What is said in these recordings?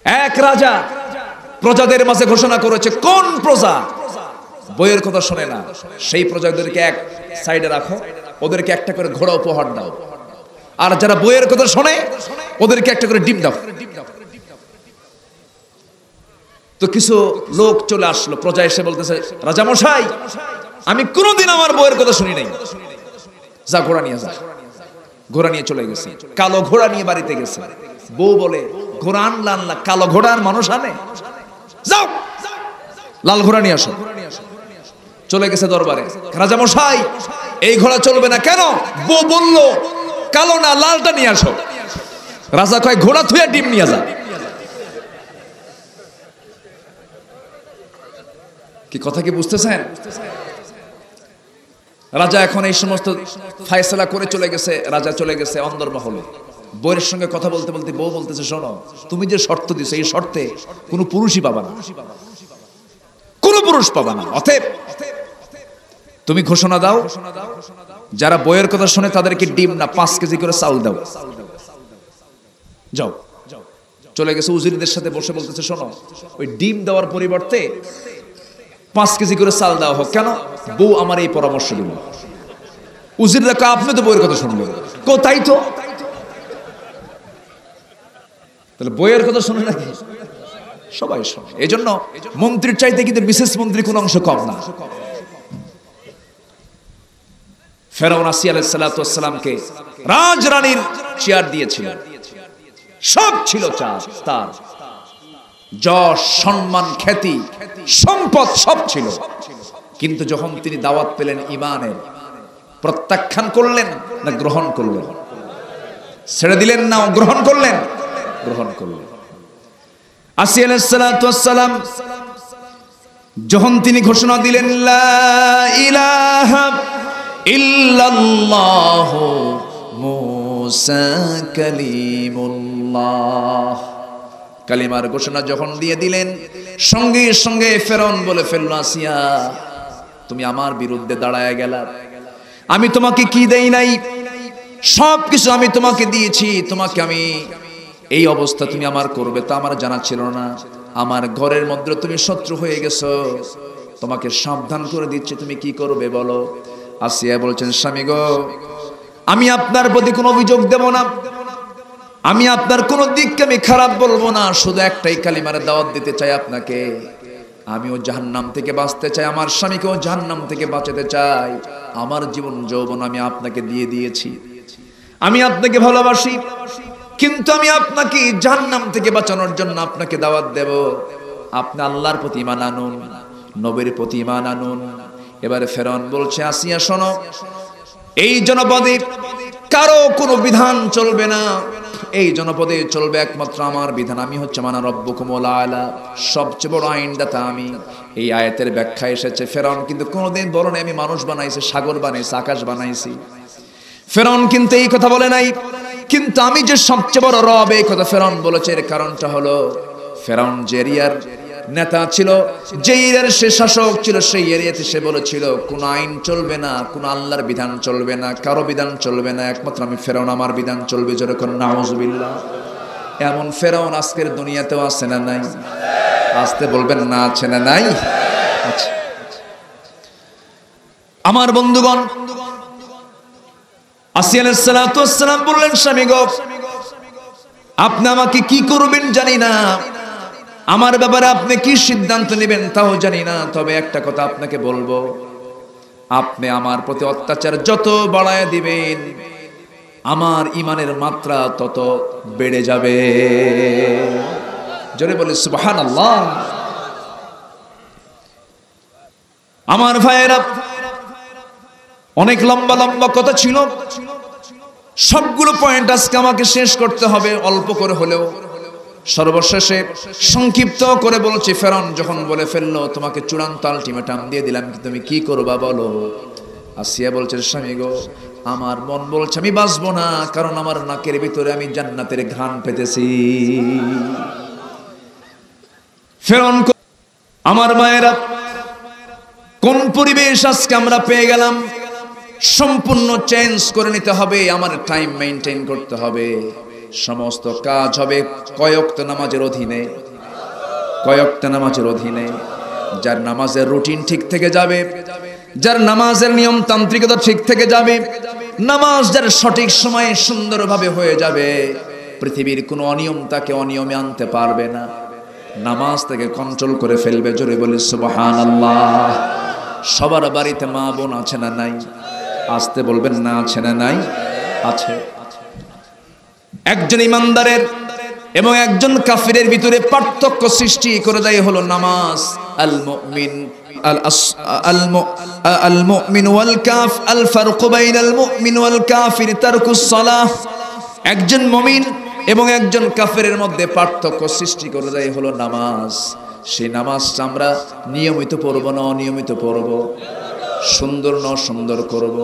এক রাজা প্রজাদের মাঝে ঘোষণা করেছে, কোন প্রজা বইয়ের কথা শোনে না সেই প্রজাদেরকে এক সাইডে রাখো, ওদেরকে একটা করে ঘোড়া উপহার দাও, আর যারা বইয়ের কথা শোনে ওদেরকে একটা করে ডিম দাও। তো কিছু লোক চলে আসলো, প্রজা এসে বলতেছে, রাজা মশাই, আমি কোনোদিন আমার বইয়ের কথা শুনি নাই, যা ঘোড়া নিয়ে যা। ঘোড়া নিয়ে চলে গেছে, কালো ঘোড়া নিয়ে বাড়িতে গেছে। বউ বলে, ঘোড়া আনলা আনলা, কালো ঘোড়ার মানুষ আনে, যাও লাল ঘোড়া নিয়ে আসো। চলে গেছে দরবারে, রাজা মশাই এই ঘোড়া চলবে না। কেন? বউ বলল কালো না লালটা নিয়ে আসো। রাজা কয়, ঘোড়া থুয়ে ডিম নিয়ে যা। কি কথা কি বুঝতেছেন? রাজা এখন এই সমস্ত ফায়সালা করে চলে গেছে। রাজা চলে গেছে অন্দরমহলে, বউয়ের সঙ্গে কথা বলতে বলতে বউ বলতেছে, শোনো, তুমি যে শর্ত দিছো এই শর্তে কোনো পুরুষই পাবা না, কোনো পুরুষ পাবা না। অতএব তুমি ঘোষণা দাও, যারা বইয়ের কথা শুনে তাদেরকে ডিম না 5 কেজি করে চাউল দাও। যাও। চলে গেছে উজিরদের সাথে বসে বলতেছে, শোনো, ওই ডিম দেওয়ার পরিবর্তে 5 কেজি করে চাল দেওয়া হোক। কেন? বউ আমার এই পরামর্শ দিল। উজিররা কয়, আপনি তো বইয়ের কথা শুনলেন। তাই তো, তাহলে বইয়ের কথা শুনে নাকি? সবাই শোনে। এই জন্য মন্ত্রীর চাইতে কিন্তু বিশেষ মন্ত্রী কোন অংশ কম না। ফেরাউন আসি আলাইহিস সালাতু ওয়াস সালামকে রাজরানীর চেয়ার দিয়েছিল, সব ছিল তার, যশ সম্মান খ্যাতি সম্পদ সব ছিল। কিন্তু যখন তিনি দাওয়াত পেলেন ইমানের, প্রত্যাখ্যান করলেন না গ্রহণ করলেন? ছেড়ে দিলেন না গ্রহণ করলেন? গ্রহণ করলেন। আসি আলাইহিস সালাতু ওয়াস সালাম যখন তিনি ঘোষণা দিলেন, লা ইলাহা ইল্লাল্লাহু মুসা কালিমুল্লাহ, কালিমার ঘোষণা যখন দিয়ে দিলেন, সঙ্গে সঙ্গে ফেরাউন বলে ফেলল, আসিয়া তুমি আমার বিরুদ্ধে দাঁড়ায় গেলা, আমি তোমাকে কি দেই নাই? সবকিছু আমি তোমাকে দিয়েছি, তোমাকে আমি এই অবস্থা তুমি আমার করবে তা আমার জানা ছিল না। আমার ঘরের মধ্যে তুমি শত্রু হয়ে গেছো, তোমাকে সাবধান করে দিচ্ছি, তুমি কি করবে বলো? আসিয়া বলছেন, স্বামী গো, আমি আপনার প্রতি কোনো অভিযোগ দেব না, আমি আপনার কোন দিককে আমি খারাপ বলবো না, শুধু একটাই কালিমার দাওয়াত দিতে চাই আপনাকে। আমিও জাহান্নাম থেকে বাঁচতে চাই, আমার স্বামীকেও জাহান্নাম থেকে বাঁচাতে চাই। আমার জীবন যৌবন আমি আপনাকে দিয়ে দিয়েছি, আমি আপনাকে ভালোবাসি, কিন্তু আমি আপনাকে জাহান্নাম থেকে বাঁচানোর জন্য আপনাকে দাওয়াত দেব। আপনি আল্লাহর প্রতি ঈমান আনুন, নবীর প্রতি ঈমান আনুন। এবারে ফেরাউন বলছে, আসিয়া শোনো, এই জনপদে কারো কোনো বিধান চলবে না, এই জনপদে চলবে একমাত্র আমার বিধান। আমি হচ্ছে মানা রব্বুকুমুল আলা, সবচেয়ে বড় আইনদাতা আমি। এই আয়াতের ব্যাখ্যা এসেছে, ফেরাউন কিন্তু কোনোদিন বলে নাই আমি মানুষ বানাইছি, সাগর বানাইছি, আকাশ বানাইছি। ফেরাউন কিন্তু এই কথা বলে নাই, কিন্তু আমি যে সবচেয়ে বড় রব এই কথা ফেরাউন বলেছে। এর কারণটা হলো, ফেরাউন যে এরিয়ার নেতা ছিল, যে এরিয়ার সে শাসক ছিল, সেই এরিয়াতে সে বলেছিল কোন আইন চলবে না, কোন আল্লাহর বিধান চলবে না, কারো বিধান চলবে না, একমাত্র আমি ফেরাউন, আমার বিধান চলবে। যেরকম নাউজুবিল্লাহ। এমন ফেরাউন আজকের দুনিয়াতেও আছে না নাই? আসতে বলবেন না, আছে না নাই? আচ্ছা আমার বন্ধুগণ, আসি আলাইহিস সালাতু ওয়াস সালাম বললেন, স্বামী গো, আপনি আমাকে কি করবেন জানি না, আমার ব্যাপারে আপনি কি সিদ্ধান্ত নেবেন তাও জানি না, তবে একটা কথা আপনাকে বলবো, আপনি আমার প্রতি অত্যাচার যত বাড়ায় দিবেন, আমার ঈমানের মাত্রা তত বেড়ে যাবে। জোরে বলে সুবহানাল্লাহ। আমার ভাইয়েরা, অনেক লম্বা লম্বা কথা ছিল, সবগুলো পয়েন্ট আজকে আমাকে শেষ করতে হবে অল্প করে হলেও। সর্বশেষে সংক্ষিপ্ত করে বলছি, ফেরাউন যখন বলে ফেললো তোমাকে চূড়ান্ত আলটিমেটাম দিয়ে দিলাম, তুমি কি করবা বলো? আসিয়া বলছে, স্বামী গো, আমার মন বলছে আমি বাঁচবো না, কারণ আমার নাকের ভিতরে আমি জান্নাতের ঘ্রাণ পেতেছি। ফেরাউন, আমার মায়েরা, কোন পরিবেশ আজকে আমরা পেয়ে গেলাম, সম্পূর্ণ চেঞ্জ করে নিতে হবে, আমার টাইম মেইনটেইন করতে হবে। সমস্ত কাজ হবে কয়েকত নামাজের অধীনে, কয়েকত নামাজের অধীনে। যার নামাজের রুটিন ঠিক থেকে যাবে, যার নামাজের নিয়ম তান্ত্রিকতা ঠিক থেকে যাবে, নামাজ যার সঠিক সময়ে সুন্দরভাবে হয়ে যাবে, পৃথিবীর কোনো অনিয়ম তাকে অনিয়মে আনতে পারবে না, নামাজ তাকে কন্ট্রোল করে ফেলবে। জোরে বলি সুবহানাল্লাহ। সবার বাড়িতে মা বোন আছে না নাই? আসতে বলবেন না আছে না নাই? আছে। একজন ইমানদারের এবং একজন কাফিরের ভিতরে পার্থক্য সৃষ্টি করে দেয় হলো নামাজ। আল মুমিন আল মুমিন ওয়াল কাফ আল ফারকু বাইনাল মুমিন ওয়াল কাফির তারকুস সালাহ। একজন মুমিন এবং একজন কাফেরের মধ্যে পার্থক্য সৃষ্টি করে দেয় হলো নামাজ। সেই নামাজটা আমরা নিয়মিত পড়ব না অনিয়মিত পড়ব, সুন্দর না অসুন্দর করব,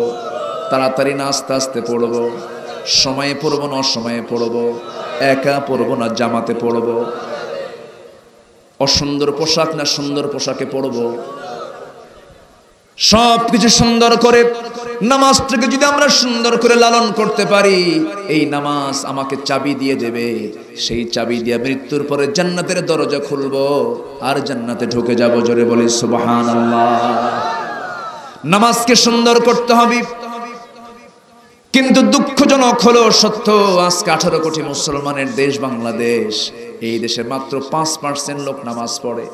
তাড়াতাড়ি না আস্তে আস্তে পড়ব, সময়ে পড়ব না অসময়ে পড়ব, একা পড়ব না জামাতে পড়ব, অসুন্দর পোশাক না সুন্দর পোশাকে পড়ব। সব কিছু সুন্দর করে নামাজটাকে যদি আমরা সুন্দর করে লালন করতে পারি, এই নামাজ আমাকে চাবি দিয়ে দেবে। সেই চাবি দিয়ে মৃত্যুর পরে জান্নাতের দরজা খুলবো আর জান্নাতে ঢুকে যাব। জোরে বলি সুবহানাল্লাহ। নামাজকে সুন্দর করতে হবে। কিন্তু দুঃখজনক হলো সত্য, আজকে 18 কোটি মুসলমানের দেশ বাংলাদেশ, এই দেশে মাত্র 5% লোক নামাজ পড়ে।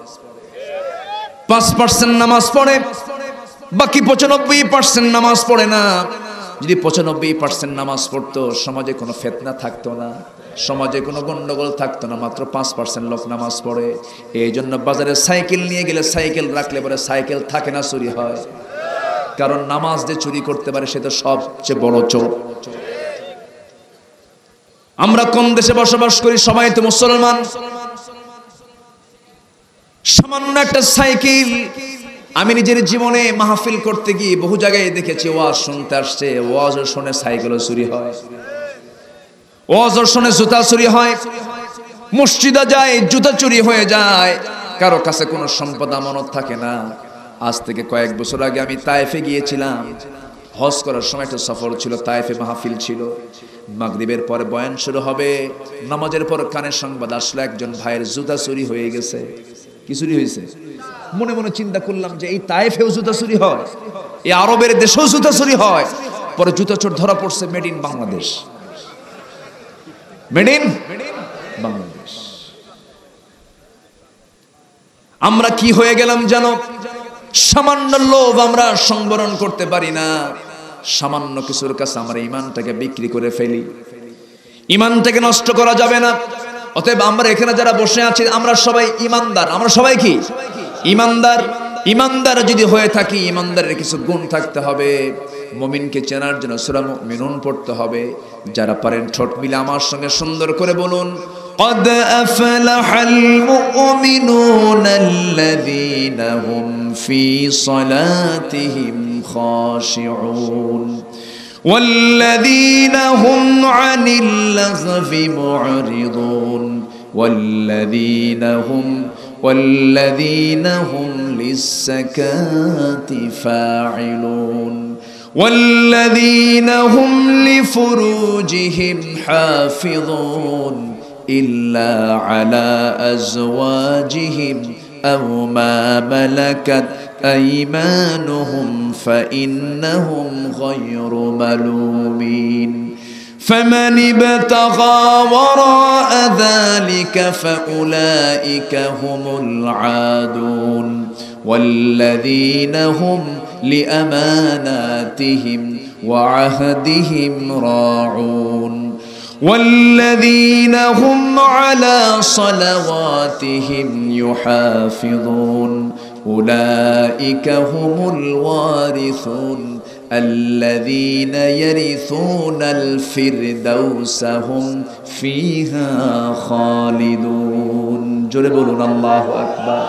5% নামাজ পড়ে, বাকি 95% নামাজ পড়ে না। যদি 95% নামাজ পড়তো, সমাজে কোনো ফিতনা থাকতো না, সমাজে কোনো গন্ডগোল থাকতো না। মাত্র 5% লোক নামাজ পড়ে। এই জন্য বাজারে সাইকেল নিয়ে গেলে, সাইকেল রাখলে পরে সাইকেল থাকে না, চুরি হয়। কারণ নামাজ যে চুরি করতে পারে সে তো সবচেয়ে বড় চোর। আমরা কোন দেশে বসবাস করি? সবাই তো মুসলমান। সামান্য একটা সাইকেল, আমি নিজের জীবনে মাহফিল করতে গিয়ে বহু জায়গায় দেখেছি, ওয়াজ শুনতে আসছে, ওয়াজ শুনে সাইকেলও চুরি হয়, ওয়াজ শুনে জুতা চুরি হয়, মসজিদে যায় জুতা চুরি হয়ে যায়, কারো কাছে কোনো সম্পদ আমানত থাকে না। আজ থেকে কয়েক বছর আগে আমি তায়েফে গিয়েছিলাম, হজ করার সময় একটা সফর ছিল, তায়েফে মাহফিল ছিল। মাগরিবের পরে বয়ান শুরু হবে, নামাজের পর কানে সংবাদ আসলো একজন ভাইয়ের জুতা চুরি হয়ে গেছে। কি চুরি হয়েছে? মনে মনে চিন্তা করলাম যে এই তায়েফেও জুতা চুরি হয়, এই আরবের দেশেও জুতা চুরি হয়। পরে জুতা চোর ধরা পড়ছে made in Bangladesh, made in Bangladesh. আমরা কি হয়ে গেলাম জানো? সামান্য লোভ আমরা সংবরণ করতে পারি না। সামান্য কিছুর কাছে আমরা ঈমানটাকে বিক্রি করে ফেলি। ঈমানটাকে নষ্ট করা যাবে না। অতএব আমরা এখানে যারা বসে আছি, আমরা সবাই ঈমানদার। আমরা সবাই কি ঈমানদার? ঈমানদার যদি হয়ে থাকি, ঈমানদারের কিছু গুণ থাকতে হবে। মুমিনকে চেনার জন্য সূরা মুমিনুন পড়তে হবে। যারা পারেন ঠোঁট মিলে আমার সঙ্গে সুন্দর করে বলুন, قد أفلح المؤمنون الذين هم في صلاتهم خاشعون والذين هم عن اللغو معرضون والذين هم للزكاة فاعلون والذين هم لفروجهم حافظون إلا على أزواجهم أو ما ملكت أيمانهم فإنهم غير ملومين فمن ابتغى وراء ذلك فأولئك هم العادون والذين هم لأماناتهم وعهدهم راعون والذين هم على صلواتهم يحافظون أولئك هم الوارثون الذين يرثون الفردوس هم فيها خالدون জোরে বলুন আল্লাহু আকবার।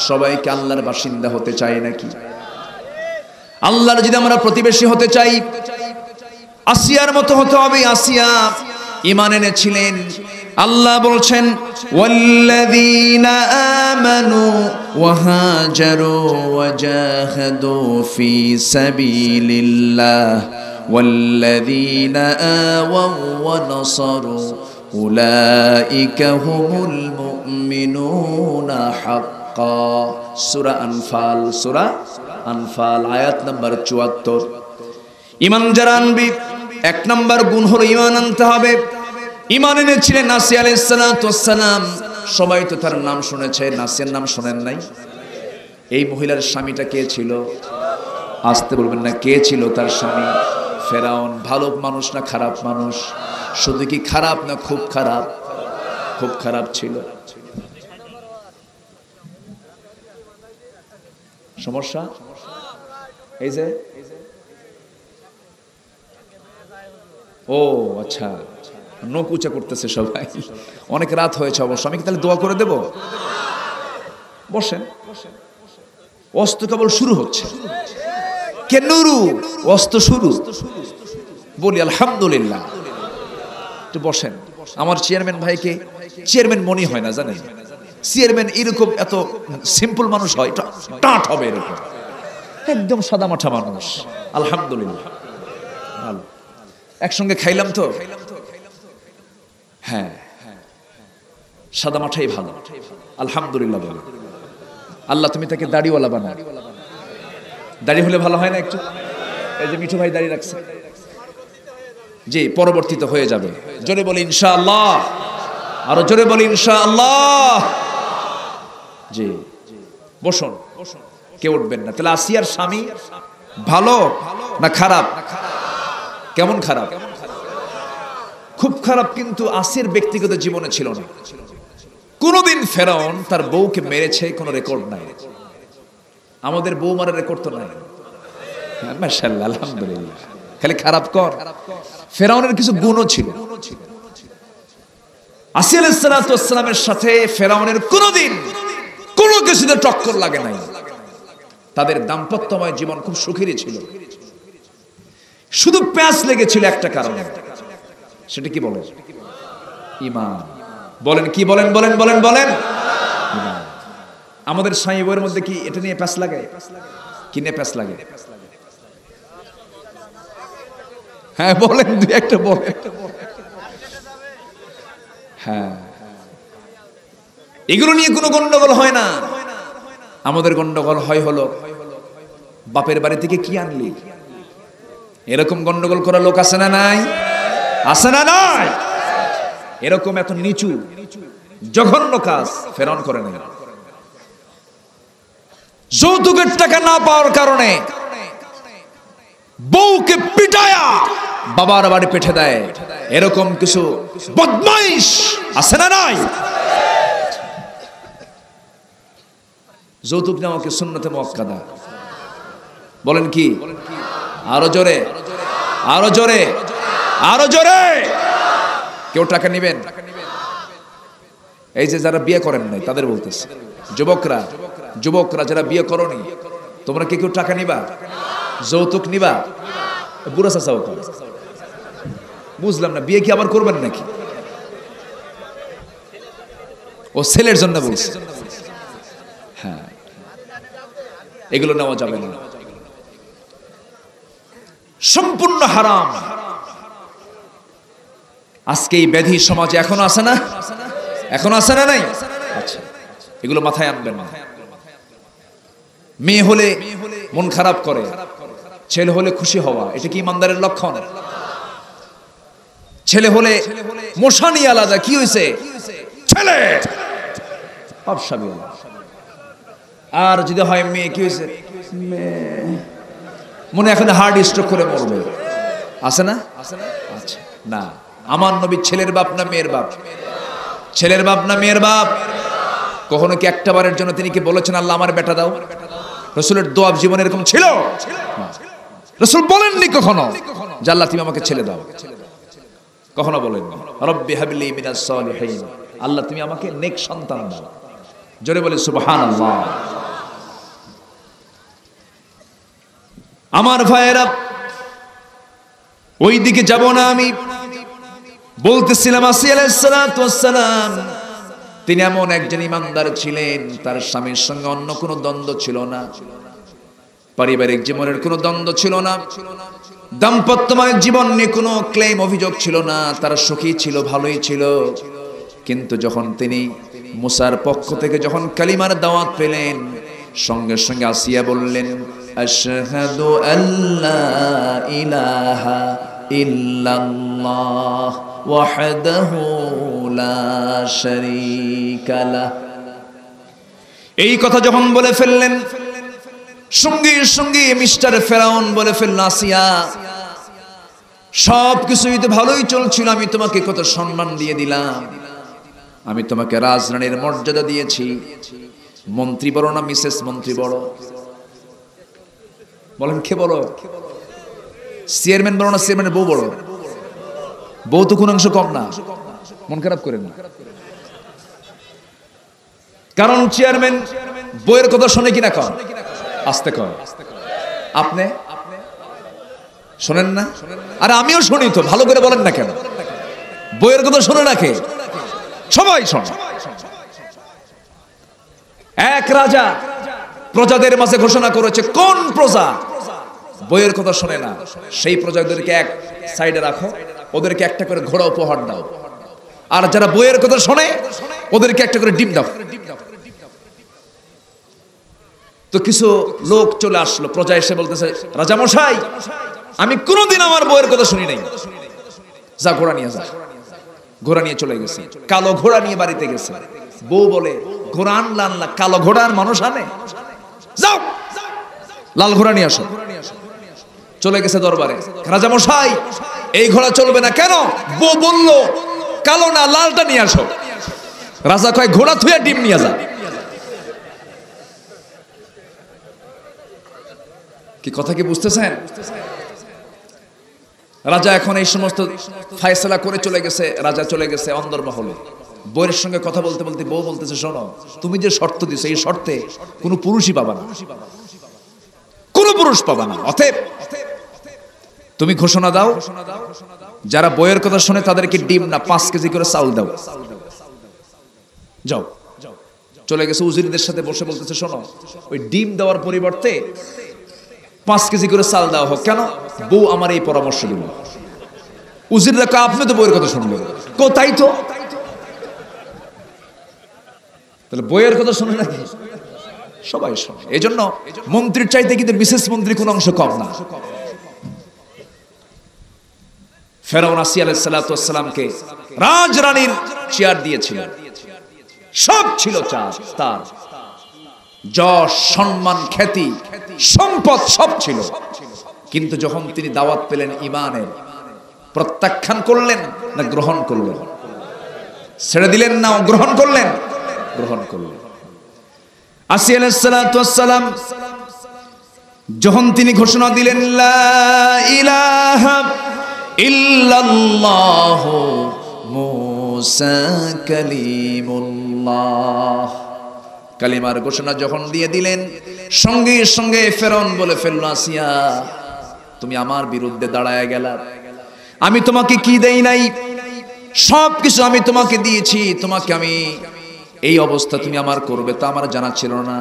সবাইকে আল্লাহর বাসিন্দা হতে চাই নাকি? আল্লাহর যদি আমরা প্রতিবেশী হতে চাই, আসিয়ার মতো হতে হবে। আসিয়া ঈমান এনেছিলেন। আল্লাহ বলছেন, ওয়াল্লাযীনা আমানু ওয়া হাজারু ওয়া জাহাদু ফি সাবিলিল্লাহ ওয়াল্লাযীনা আওয়াও ওয়া নাসারু উলাইকা হুমুল মুমিনুনা হাক্কা। সূরা আনফাল আয়াত নাম্বার ৭৪। ঈমান যারা আনবি, এক নাম্বার গুণ হলো ঈমান আনতে হবে। ঈমান এনেছিলেন নাসিয়া আলাইহিস সালাতু ওয়াস সালাম। সবাই তো তার নাম শুনেছে, নাসিয়ার নাম শোনেন নাই? এই মহিলার স্বামীটা কে ছিল? আসতে বলবেন না, কে ছিল তার স্বামী? ফেরাউন। ভালো মানুষ না খারাপ মানুষ? শুধু কি খারাপ না খুব খারাপ? খুব খারাপ ছিল। সমস্যা এই যে, ও আচ্ছা, নখ উঁচা করতেছে সবাই। অনেক রাত হয়েছে অবশ্য, আমি কি তাহলে দোয়া করে দেব? বসেন, অস্ত কেবল শুরু হচ্ছে। কে নুরু, অস্ত শুরু। বলি আলহামদুলিল্লাহ। একটু বসেন। আমার চেয়ারম্যান ভাইকে চেয়ারম্যান মনে হয় না, জানেন? চেয়ারম্যান এরকম এত সিম্পল মানুষ হয়, টাট হবে এরকম, একদম সাদামাঠা মানুষ। আলহামদুলিল্লাহ, ভালো। একসঙ্গে খাইলাম তো, হ্যাঁ, সাদামাঠাই ভালো। আলহামদুলিল্লাহ বলে। আল্লাহ তুমি তাকে দাড়িওয়ালা বানাও। দাড়ি হলে ভালো হয় না একটু? এই যে মিঠু ভাই দাড়ি রাখছে, জি, পরবর্তীতে হয়ে যাবে। জোরে বলি ইনশাআল্লাহ, আরো জোরে বলি ইনশাআল্লাহ। জি, বসুন, কেউ উঠবেন না। তাহলে আসিয়ার স্বামী ভালো না খারাপ? কেমন খারাপ? খুব খারাপ। কিন্তু আসিয়ার ব্যক্তিগত জীবনে ছিল না। কোনদিন ফেরাউন তার বউকে মেরেছে কোনো রেকর্ড নাই। আমাদের বউ মারার রেকর্ড তো নাই। মাশাআল্লাহ, আলহামদুলিল্লাহ। খালি খারাপ কর। ফেরাউনের কিছু গুণও ছিল। আসিয়া আলাইহিস সালাতু ওয়াস সালামের সাথে ফেরাউনের কোনদিন কোনো কিছুতে টক্কর লাগে নাই। তাদের দাম্পত্যময় জীবন খুব সুখেরই ছিল। শুধু প্যাঁচ লেগেছিল একটা কারণে। সেটা কি বলেন? ঈমান। বলেন কি? বলেন বলেন বলেন বলেন। আমাদের সাইয়ের মধ্যে কি এটা নিয়ে প্যাঁচ লাগে? কি নিয়ে প্যাঁচ লাগে? হ্যাঁ বলেন, দুই একটা বলেন। হ্যাঁ, এগুলো নিয়ে কোনো গন্ডগোল হয় না। আমাদের গন্ডগোল হয় হলো বাপের বাড়ি থেকে কি আনলি, এরকম গন্ডগোল করা লোক আছে না নাই? আছে না নাই? এরকম এত নিচু জঘন্য কাজ ফেরাউন করে নাই। যৌতুকের টাকা না পাওয়ার কারণে বউকে পিটায়া বাবার বাড়ি পেঠে দেয়, এরকম কিছু বদমাইশ আছে না নাই? যৌতুক নেওয়া কি সুন্নতে মুআক্কাদা? বলেন কি? আরো জোরে, আরো জোরে, আরো জোরে। কেউ টাকা নিবেন? এই যে যারা বিয়ে করেন নাই তাদের বলতেছে, যুবকরা যারা বিয়ে করনি, তোমরা কি কেউ টাকা নিবা? যৌতুক নিবা? বুড়া চাচাও করে। বুঝলাম না, বিয়ে কি আবার করবেন নাকি? ও ছেলের জন্য বলছে। হ্যাঁ, এগুলো নেওয়া যাবে না, সম্পূর্ণ হারাম। আজকে এই ব্যাধি সমাজে এখনো আছে না? এখনো আছে না নাই? আচ্ছা, এগুলো মাথায় আনবেন না। মেয়ে হলে মন খারাপ করে, ছেলে হলে খুশি হওয়া, এটা কি ইমানদারের লক্ষণ? ছেলে হলে মশানি আলাদা, কি হয়েছে ছেলে, আর যদি হয় মেয়ে, কি হয়েছে মনে এখন হার্ট স্ট্রোক করে মরবে, আছে না? আচ্ছা, না, আমার নবী ছেলের বাপ না মেয়ের বাপ? ছেলের বাপ না মেয়ের বাপ? কখনো কি একটা বারের জন্য তিনি কি বলেছেন আল্লাহ আমার বেটা দাও? রাসূলের দোয়া জীবনে এরকম ছিল? রাসূল বলেননি কখনো যে আল্লাহ তুমি আমাকে ছেলে দাও, কখনো বলেননি। রব্বি হাবলি মিনাস সালিহিন, আল্লাহ তুমি আমাকে নেক সন্তান দাও। জোরে বলে সুবহানাল্লাহ। আমার ভাইয়েরা, ওই দিকে যাব না, আমি বলতেছিলাম আসিয়া আলাইহিস সালাতু ওয়াস সালাম তিনি এমন একজন ইমানদার ছিলেন, তার স্বামীর সঙ্গে অন্য কোনো দ্বন্দ্ব ছিল না, পারিবারিক জীবনের কোনো দ্বন্দ্ব ছিল না। দাম্পত্যময় জীবন নিয়ে কোনো ক্লেম অভিযোগ ছিল না, তারা সুখী ছিল, ভালোই ছিল। কিন্তু যখন তিনি মুসার পক্ষ থেকে যখন কালিমার দাওয়াত পেলেন, সঙ্গে সঙ্গে আসিয়া বললেন, আশহাদু আল্লা ইলাহা ইল্লাল্লাহ ওয়াহদাহু লা শারীকা লাহ। এই কথা যখন বলে ফেললেন, সঙ্গে সঙ্গে মিস্টার ফেরাউন বলে ফেলল, আসিয়া সব কিছুই তো ভালোই চলছিল, আমি তোমাকে কত সম্মান দিয়ে দিলাম, আমি তোমাকে রাজরানীর মর্যাদা দিয়েছি, মন্ত্রী বড় না মিসেস মন্ত্রী বড়? বলেন কে বড়? চেয়ারম্যান বড় না চেয়ারম্যানের বউ বড়? বউ তো কোন অংশ কম না, মন খারাপ করেন না। কারণ চেয়ারম্যান বইয়ের কথা শোনে কিনা কন? আস্তে কন। আপনি শোনেন না? আরে আমিও শুনি তো, ভালো করে বলেন না কেন? বইয়ের কথা শোনে না কে? সবাই শোনে। এক রাজা প্রজাদের মাঝে ঘোষণা করেছে, কোন প্রজা বইয়ের কথা শোনে না সেই প্রজাদেরকে এক সাইডে রাখো, ওদেরকে একটা করে ঘোড়া উপহার দাও, আর যারা বইয়ের কথা শোনে ওদেরকে একটা করে ডিম দাও। তো কিছু লোক চলে আসলো, প্রজা এসে বলতেছে, রাজা মশাই, আমি কোনোদিন আমার বইয়ের কথা শুনি নাই, যা ঘোড়া নিয়ে যা। ঘোড়া নিয়ে চলে গেছে, কালো ঘোড়া নিয়ে বাড়িতে গেছে। বউ বলে, ঘোড়া আনলাম না, কালো ঘোড়া আর মানুষ আনে, যাও লাল ঘোড়া নিয়ে আসো। চলে গেছে দরবারে, রাজা মশাই এই ঘোড়া চলবে না। কেন? বউ বলল কালো না লালটা নিয়ে আসো। রাজা কয়, ঘোড়া থুয়ে ডিম নিয়ে যা। কি কথা কি বুঝতেছেন? রাজা এখন এই সমস্ত ফায়সালা করে চলে গেছে। রাজা চলে গেছে অন্দরমহলে, বউয়ের সঙ্গে কথা বলতে বলতে বউ বলতেছে, শোনো, তুমি যে শর্ত দিছো এই শর্তে কোনো পুরুষই পাবা না, কোনো পুরুষ পাবা না। অতএব তুমি ঘোষণা দাও, যারা বইয়ের কথা শুনে তাদেরকে ডিম না 5 কেজি করে চাউল দাও। যাও। চলে গেছে উজিরদের সাথে বসে বলতেছে, শোনো, ওই ডিম দেওয়ার পরিবর্তে 5 কেজি করে চাল দেওয়া হোক। কেন? বউ আমার এই পরামর্শ দিল। উজিররা কয়, আপনি তো বইয়ের কথা শুনলেন। তাই তো, তাহলে বইয়ের কথা শুনে নাকি? সবাই শোনে। এই জন্য মন্ত্রীর চাইতে কিন্তু মিসেস মন্ত্রী কোন অংশ কম না। ফেরাউন আসিয়া আলাইহিস সালাতু ওয়াস সালামকে রাজরানীর চেয়ার দিয়েছিল, সব ছিল তার, যশ সম্মান খ্যাতি সম্পদ সব ছিল। কিন্তু যখন তিনি দাওয়াত পেলেন ইমানের, প্রত্যাখ্যান করলেন না গ্রহণ করলেন? ছেড়ে দিলেন না গ্রহণ করলেন? গ্রহণ করলেন। আসিয়া আলাইহিস সালাতু ওয়াস সালাম যখন তিনি ঘোষণা দিলেন, লা ইলাহা ইল্লাল্লাহু মুসা কালিমুল্লাহ, কালিমার ঘোষণা যখন দিয়ে দিলেন, সঙ্গে সঙ্গে ফেরাউন বলে ফেলল, আসিয়া তুমি আমার বিরুদ্ধে দাঁড়ায় গেলা, আমি তোমাকে কি দেই নাই? সবকিছু আমি তোমাকে দিয়েছি, তোমাকে আমি এই অবস্থা তুমি আমার করবে তা আমার জানা ছিল না।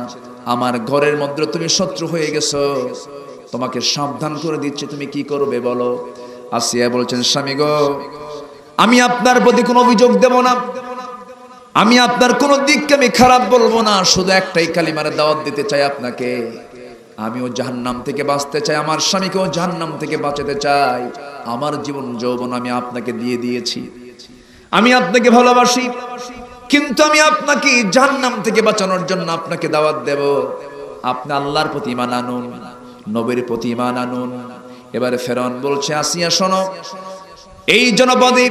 আমার ঘরের মধ্যে তুমি শত্রু হয়ে গেছো, তোমাকে সাবধান করে দিচ্ছি, তুমি কি করবে বলো? আসিয়া বলছেন, স্বামী গো, আমি আপনার প্রতি কোনো অভিযোগ দেব না, আমি আপনার কোনো দিককে আমি খারাপ বলবো না, শুধু একটাই কালিমার দাওয়াত দিতে চাই আপনাকে। আমিও জাহান্নাম থেকে বাঁচতে চাই, আমার স্বামীকেও জাহান্নাম থেকে বাঁচাতে চাই। আমার জীবন যৌবন আমি আপনাকে দিয়ে দিয়েছি, আমি আপনাকে ভালোবাসি, কিন্তু আমি আপনাকে জাহান্নাম থেকে বাঁচানোর জন্য আপনাকে দাওয়াত দেব। আপনি আল্লাহর প্রতি ঈমান আনুন, নবীর প্রতি ঈমান আনুন। এবারে ফেরাউন বলছে, আসিয়া শোনো, এই জনপদে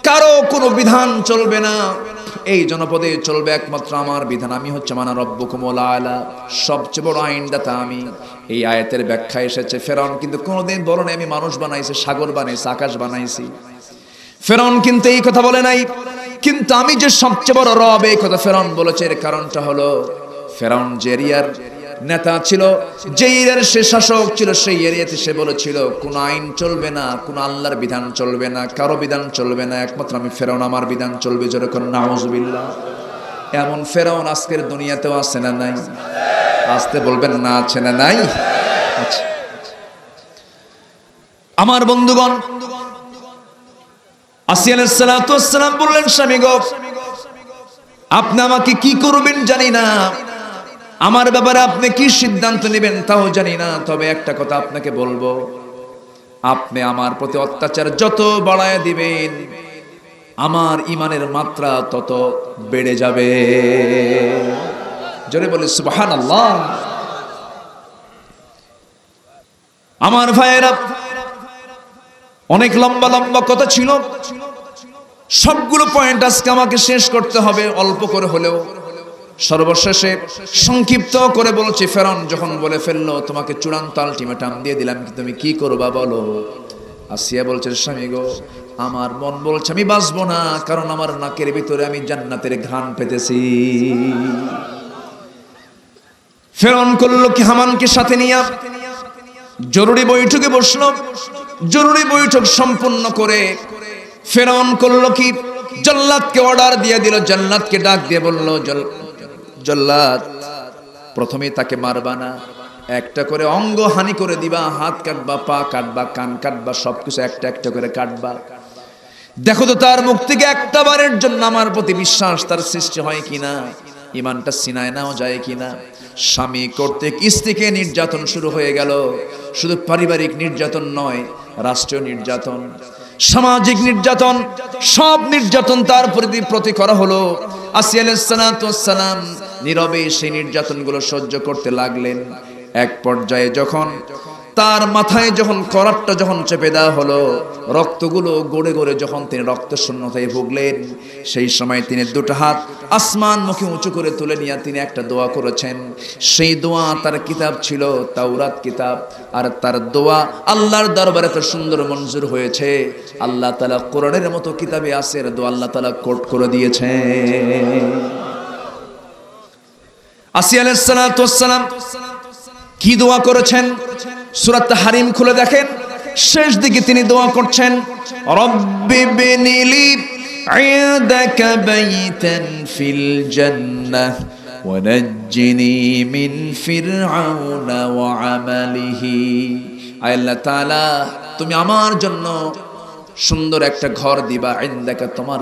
কারো কোনো বিধান চলবে না, এই জনপদে চলবে একমাত্র আমার বিধান। আমি হচ্ছে মানা রব্বুকুমুল আলা, সবচেয়ে বড় আইনদাতা আমি। এই আয়াতের ব্যাখ্যা এসেছে, ফেরাউন কিন্তু কোনোদিন বলে নাই আমি মানুষ বানাইছি, সাগর বানাইছি, আকাশ বানাইছি। ফেরাউন কিন্তু এই কথা বলে নাই, কিন্তু আমি যে সবচেয়ে বড় রব এই কথা ফেরাউন বলেছে। এর কারণটা হলো, ফেরাউন যে এরিয়ার নেতা ছিল, যে এরিয়ার সে শাসক ছিল, সেই এরিয়াতে সে বলেছিল কোন আইন চলবে না, কোন আল্লাহর বিধান চলবে না, কারো বিধান চলবে না, একমাত্র আমি ফেরাউন, আমার বিধান চলবে। যেরকম নাউজুবিল্লাহ। এমন ফেরাউন আজকের দুনিয়াতেও আছে না নাই? আসতে বলবেন না, আছে না নাই? আচ্ছা, আমার বন্ধুগণ, আসিয়া আলাইহিস সালাতু ওয়াস সালাম বললেন, স্বামী গো, আপনি আমাকে কি করবেন জানি না, আমার ব্যাপারে আপনি কি সিদ্ধান্ত নেবেন তাও জানি না, তবে একটা কথা আপনাকে বলবো, আপনি আমার প্রতি অত্যাচার যত বাড়ায় দিবেন আমার ঈমানের মাত্রা তত বেড়ে যাবে। জোরে বলে সুবহানাল্লাহ। আমার ভাইয়েরা, অনেক লম্বা লম্বা কথা ছিল, সবগুলো পয়েন্ট আজকে আমাকে শেষ করতে হবে অল্প করে হলেও। সর্বশেষে সংক্ষিপ্ত করে বলছি, ফেরাউন যখন বলে ফেললো তোমাকে চূড়ান্ত আলটিমেটাম দিয়ে দিলাম, তুমি কি করবা বলো? আসিয়া বলছে, স্বামী গো, আমার মন বলছে আমি বাঁচবো না, কারণ আমার নাকের ভিতরে আমি জান্নাতের ঘ্রাণ পেতেছি। ফেরাউন করলো কি, হামানকে সাথে নিয়ে জরুরি বৈঠকে বসলো। জরুরি বৈঠক সম্পূর্ণ করে ফেরাউন করলো কি, জল্লাদকে অর্ডার দিয়ে দিল, জল্লাদকে ডাক দিয়ে বলল, জল্লাদ, প্রথমে তাকে মারবা না, একটা করে অঙ্গ হানি করে দিবা, হাত কাটবা, পা কাটবা, কান কাটবা, সবকিছু একটা একটা করে কাটবা। দেখো তো তার মুখ থেকে একটা বারের জন্য আমার প্রতি বিশ্বাস তার সৃষ্টি হয় কিনা, ইমানটা সিনায় নাও যায় কিনা। স্বামী কর্তৃক স্ত্রীকে নির্যাতন শুরু হয়ে গেল। শুধু পারিবারিক নির্যাতন নয়, রাষ্ট্রীয় নির্যাতন, সামাজিক নির্যাতন, সব নির্যাতন তার প্রতি করা হলো। আসিয়া আলাইহিস সালাতু ওয়াস সালাম নীরবে সেই নির্যাতনগুলো সহ্য করতে লাগলেন। এক পর্যায়ে যখন তার মাথায় যখন করাতটা যখন চেপে দেওয়া হলো, রক্তগুলো গড়ে গড়ে যখন তিনি রক্ত শূন্যতায় ভুগলেন, সেই সময় তিনি দুটো হাত আসমান মুখে উঁচু করে তুলে নিয়ে তিনি একটা দোয়া করেছেন। সেই দোয়া তার কিতাব ছিল তাওরাত কিতাব, আর তার দোয়া আল্লাহর দরবারে এত সুন্দর মঞ্জুর হয়েছে, আল্লাহ তাআলা কোরআনের মতো কিতাবে আছে দোয়া আল্লাহ তাআলা কোট করে দিয়েছে। আসিয়া আলাইহিস সালাতু ওয়াস সালাম কি দোয়া করেছেন? সূরা তাহরিম খুলে দেখেন, শেষ দিকে তিনি দোয়া করছেন, রব্বি বিনিলি ইনদাকা বাইতান ফিল জান্নাহ ওয়া নাজ্জিনি মিন ফিরআউনা ওয়া আমালিহি। আল্লাহ তাআলা, তুমি আমার জন্য সুন্দর একটা ঘর দিবা, ইনদাকা তোমার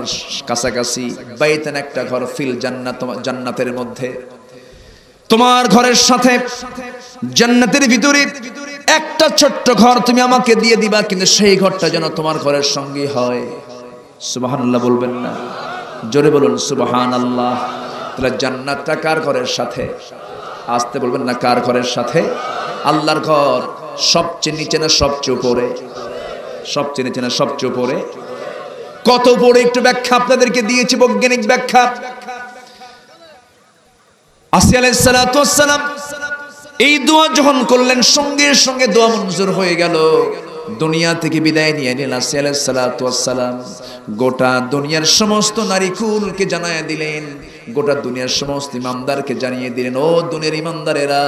কাছাকাছি, বাইতান একটা ঘর, ফিল জান্নাত জান্নাতের মধ্যে, তোমার ঘরের সাথে জান্নাতের ভিতরে একটা ছোট্ট ঘর তুমি আমাকে দিয়ে দিবা, কিন্তু সেই ঘরটা যেন তোমার ঘরের সঙ্গে হয়। সুবহানাল্লাহ বলবেন না? জোরে বলুন সুবহানাল্লাহ। তাহলে জান্নাতটা কার ঘরের সাথে? আসতে বলবেন না, কার ঘরের সাথে? আল্লাহর ঘর সবচেয়ে নিচে না সবচেয়ে উপরে? সবচেয়ে নিচে না সবচেয়ে উপরে? কত উপরে একটু ব্যাখ্যা আপনাদেরকে দিয়েছি, বৈজ্ঞানিক ব্যাখ্যা। আসিয়া আলাইহিস সালাতু ওয়াস সালাম এই দোয়া যখন করলেন, সঙ্গে সঙ্গে দোয়া মঞ্জুর হয়ে গেল। দুনিয়া থেকে বিদায় নিয়ে নিলেন আসিয়া আলাইহিস সালাতু ওয়াস সালাম। গোটা দুনিয়ার সমস্ত নারীকুলকে জানিয়ে দিলেন, গোটা দুনিয়ার সমস্ত ইমানদারকে জানিয়ে দিলেন, ও দুনিয়ার ইমানদারেরা,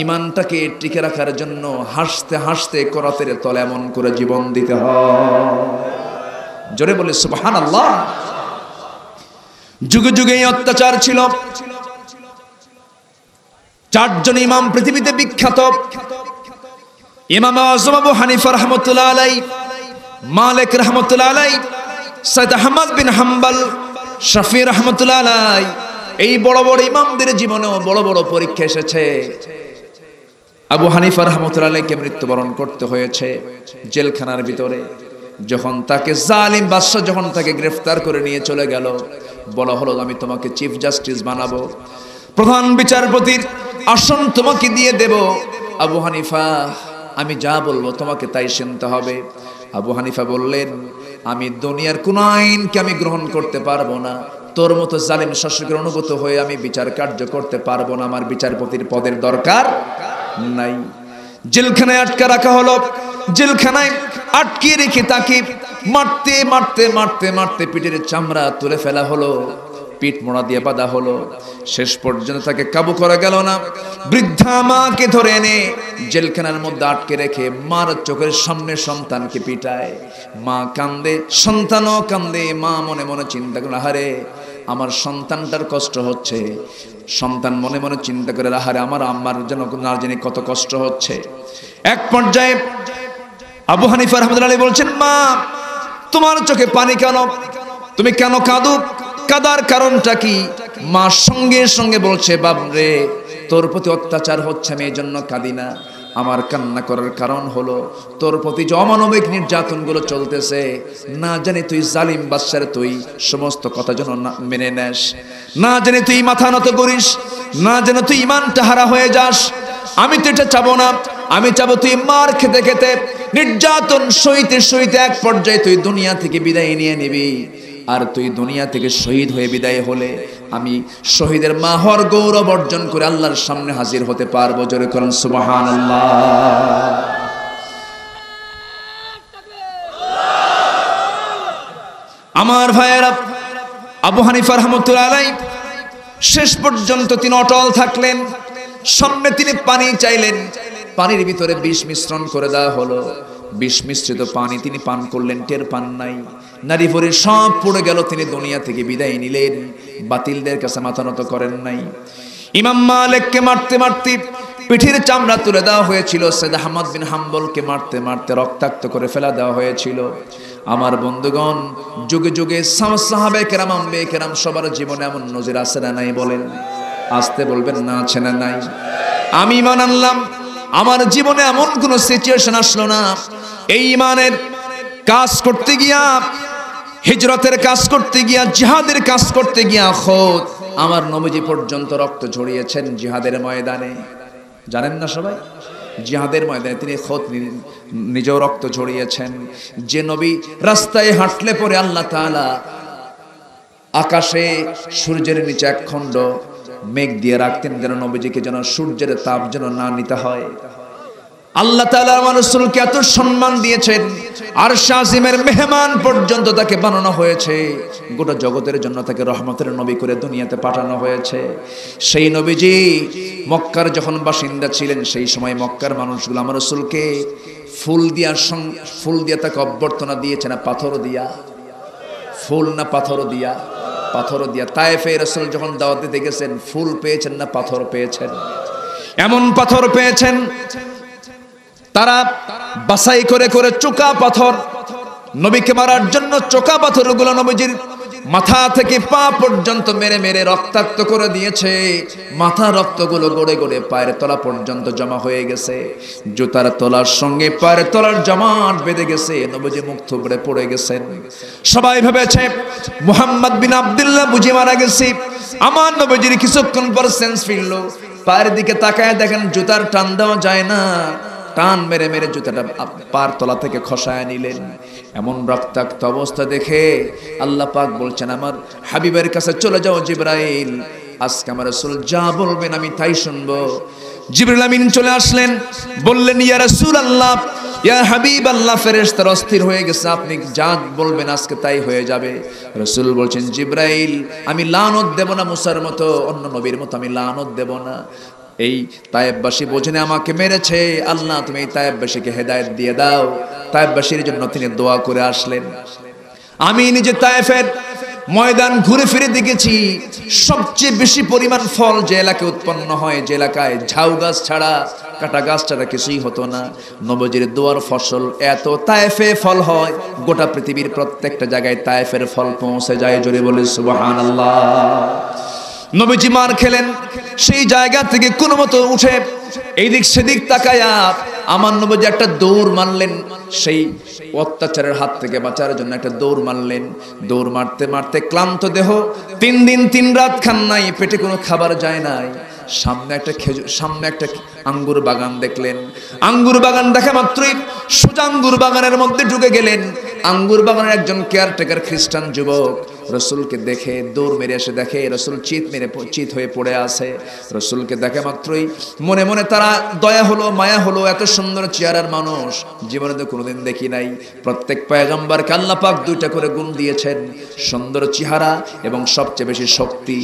ইমানটাকে টিকে রাখার জন্য হাসতে হাসতে করাতের তলে এমন করে জীবন দিতে হয়। জোরে বলে সুবহানাল্লাহ। যুগে যুগে এই অত্যাচার ছিল। চারজন ইমাম পৃথিবীতে বিখ্যাত, ইমাম আযম আবু হানিফা রাহমাতুল্লাহ আলাইহি, মালিক রাহমাতুল্লাহ আলাইহি, সাইয়্যিদ আহমদ বিন হাম্বল, শাফি রাহমাতুল্লাহ আলাইহি। এই বড় বড় ইমামদের জীবনেও বড় বড় পরীক্ষা এসেছে। আবু হানিফা রাহমাতুল্লাহ আলাইহিকে মৃত্যুবরণ করতে হয়েছে জেলখানার ভিতরে। যখন তাকে জালিম বাদশা যখন তাকে গ্রেফতার করে নিয়ে চলে গেল, বলা হলো আমি তোমাকে চিফ জাস্টিস বানাবো, প্রধান বিচারপতির আসন তোমাকে দিয়ে দেব। আবু হানিফা, আমি যা বলবো তোমাকে তাই শুনতে হবে। আবু হানিফা বললেন, আমি দুনিয়ার কোন আইনকে আমি গ্রহণ করতে পারবো না, তোর মতো জালিম শাসকের অনুগত হয়ে আমি বিচার কার্য করতে পারবো না, আমার বিচারপতির পদের দরকার নাই। জেলখানায় আটকে রাখা হলো। জেলখানায় আটকে রেখে তাকে মারতে মারতে মারতে মারতে পিঠের চামড়া তুলে ফেলা হলো, পিঠ মোড়া দিয়ে বাঁধা হলো। শেষ পর্যন্ত তাকে কাবু করা গেল না। বৃদ্ধা মাকে ধরে এনে জেলখানার মধ্যে আটকে রেখে মার চোখের সামনে সন্তানকে পিটায়। মা কান্দে, সন্তানও কান্দে। মা মনে মনে চিন্তা করে, আহারে আমার সন্তানটার কষ্ট হচ্ছে। সন্তান মনে মনে চিন্তা করে, আহারে আমার আম্মার যেন না জানি কত কষ্ট হচ্ছে। এক পর্যায়ে আবু হানিফা রাহমাতুল্লাহি আলাইহি বলছেন, মা তোমার চোখে পানি কেন, তুমি কেন কাঁদো, কাদার কারণটা কি? মা সঙ্গে সঙ্গে বলছে, বাবরে তোর প্রতি অত্যাচার হচ্ছে, আমি এই জন্য কাঁদি না। আমার কান্না করার কারণ হলো তোর প্রতি যে অমানবিক নির্যাতনগুলো চলতেছে, না জানি তুই জালিম বাদশার তুই সমস্ত কথা যেন মেনে নেস, না জানি তুই মাথা নত করিস, না যেন তুই ইমানটা হারা হয়ে যাস। আমি তো এটা চাবো না, আমি চাবো তুই মার খেতে খেতে নির্যাতন সইতে সইতে এক পর্যায়ে তুই দুনিয়া থেকে বিদায় নিয়ে নিবি। আর তুই দুনিয়া থেকে শহীদ হয়ে বিদায় হলে আমি শহীদের মা হওয়ার গৌরব অর্জন করে আল্লাহর সামনে হাজির হতে পারবো। জোরে করুন সুবহানাল্লাহ। আমার ভাইয়েরা, আবু হানিফা রাহমাতুল্লাহি আলাইহি শেষ পর্যন্ত তিনি অটল থাকলেন। সামনে তিনি পানি চাইলেন, পানির ভিতরে বিষ মিশ্রণ করে দেওয়া হলো। বিষ মিশ্রিত পানি তিনি পান করলেন, টের পান নাই। নারী ভরে সব পড়ে গেল, তিনি দুনিয়া থেকে বিদায় নিলেন। বাতিলদের কাছে মাথা নত করেন নাই। ইমাম মালিককে মারতে মারতে পিঠের চামড়া তুলে দেওয়া হয়েছিল। সৈয়দ আহমদ বিন হাম্বলকে মারতে মারতে রক্তাক্ত করে ফেলা দেওয়া হয়েছিল। আমার বন্ধুগণ, যুগে যুগে সাহাবায়ে কেরাম, আম্বিয়ায়ে কেরাম সবার জীবনে এমন নজির আছে না নাই? বলেন, আসতে বলবেন না আছে না নাই? আমি ঈমান আনলাম, আমার জীবনে এমন কোন সিচুয়েশন আসলো না এই ঈমানের কাজ করতে গিয়া, হিজরতের কাজ করতে গিয়া, জিহাদের কাজ করতে গিয়া খোদ আমার নবীজি পর্যন্ত রক্ত ঝরিয়েছেন জিহাদের ময়দানে। জানেন না সবাই? জিহাদের ময়দানে তিনি খোদ নিজেও রক্ত ঝরিয়েছেন। যে নবী রাস্তায় হাঁটলে পরে আল্লাহ তাআলা আকাশে সূর্যের নিচে এক খণ্ড মেঘ দিয়ে রাখতেন, যেন নবীজিকে যেন সূর্যের তাপ যেন না নিতে হয়। আল্লাহ তাআলা আমার রাসূলকে এত সম্মান দিয়েছেন, আরশ আজিমের মেহমান পর্যন্ত তাকে বানানো হয়েছে। গোটা জগতের জন্য তাকে রহমতের নবী করে দুনিয়াতে পাঠানো হয়েছে। সেই নবীজি মক্কার যখন বাসিন্দা ছিলেন, সেই সময় মক্কার মানুষগুলো আমার রাসূলকে ফুল দিয়া তাকে অভ্যর্থনা দিয়েছে। না পাথর দিয়া? ফুল না পাথর দিয়া? পাথর দিয়া। তায়েফে রাসূল যখন দাওয়াত দিতে গেছেন, ফুল পেয়েছেন না পাথর পেয়েছেন? এমন পাথর পেয়েছেন, তারা বাছাই করে করে চোকা পাথর, নবীকে মারার জন্য চোকা পাথরগুলো নবীজির মাথা থেকে পা পর্যন্ত মেরে মেরে রক্তাক্ত করে দিয়েছে। মাথা রক্তগুলো গড়ে গড়ে পায়ের তলা পর্যন্ত জমা হয়ে গেছে। জুতার তলার সঙ্গে পায়ের তলার জমাট বেঁধে গেছে। নবীজি মুখ থুবড়ে পড়ে গেছেন। সবাই ভেবেছে মুহাম্মদ বিন আব্দুল্লাহ বুঝি মারা গেছে। আমার নবীজির কিছুক্ষণ পর সেন্স ফিরল, পায়ের দিকে তাকায় দেখেন জুতার টান দেওয়া যায় না। টান মেরে মেরে জুতাটা পার তলা থেকে খসায় নিলেন। এমন রক্তাক্ত অবস্থা দেখে আল্লাহ পাক বলছেন, আমার হাবিবের কাছে চলে যাও জিবরাইল, আজকে আমার রাসূল যা বলবেন আমি তাই শুনবো। জিবরাইল আমিন চলে আসলেন, বললেন, ইয়া রাসূলুল্লাহ, ইয়া হাবিবাল্লাহ, ফেরেশতারা অস্থির হয়ে গেছে, আপনি যা বলবেন আজকে তাই হয়ে যাবে। রাসূল বলছেন, জিবরাইল, আমি লানত দেব না, মুসার মতো অন্য নবীর মতো আমি লানত দেব না। এই তায়েববাসী বোঝেনে আমাকে মেরেছে, আল্লাহ তুমি এই তায়েববাসীকে হেদায়েত দিয়ে দাও। তায়েববাসীর জন্য তিনি দোয়া করে আসলেন। আমি নিজে তায়েফের ময়দান ঘুরে ফিরে দেখেছি, সবচেয়ে বেশি পরিমাণ ফল যে এলাকায় উৎপন্ন হয়, যে এলাকায় ঝাউ গাছ ছাড়া, কাটা গাছ ছাড়া কিছুই হতো না, নবীজির দোয়ার ফসল এত তায়েফে ফল হয়। গোটা পৃথিবীর প্রত্যেকটা জায়গায় তায়েফের ফল পৌঁছে যায়। জোরে বলে সুবহানাল্লাহ। নবীজি মার খেলেন, সেই জায়গা থেকে কোনো মতো উঠে এইদিক সেদিক তাকায়া আমার নবীজি একটা দৌড় মারলেন। সেই অত্যাচারের হাত থেকে বাঁচার জন্য একটা দৌড় মারলেন। দৌড় মারতে মারতে ক্লান্ত দেহ, 3 দিন 3 রাত খান নাই, পেটে কোনো খাবার যায় নাই। সামনে একটা আঙ্গুর বাগান দেখলেন। আঙ্গুর বাগান দেখা মাত্রই সোজা আঙ্গুর বাগানের মধ্যে ঢুকে গেলেন। আঙ্গুর বাগানের একজন কেয়ারটেকার খ্রিস্টান যুবক রাসূলকে দেখে দৌড় মেরে এসে দেখে রাসূল চিত হয়ে পড়ে আছে। রাসূলকে দেখে মাত্রই মনে মনে তারা দয়া হলো, মায়া হলো। এত সুন্দর চেহারার মানুষ জীবনে তো কোনোদিন দেখি নাই। প্রত্যেক পয়গম্বরকে আল্লাহ পাক 2টা করে গুণ দিয়েছেন, সুন্দর চেহারা এবং সবচেয়ে বেশি শক্তি।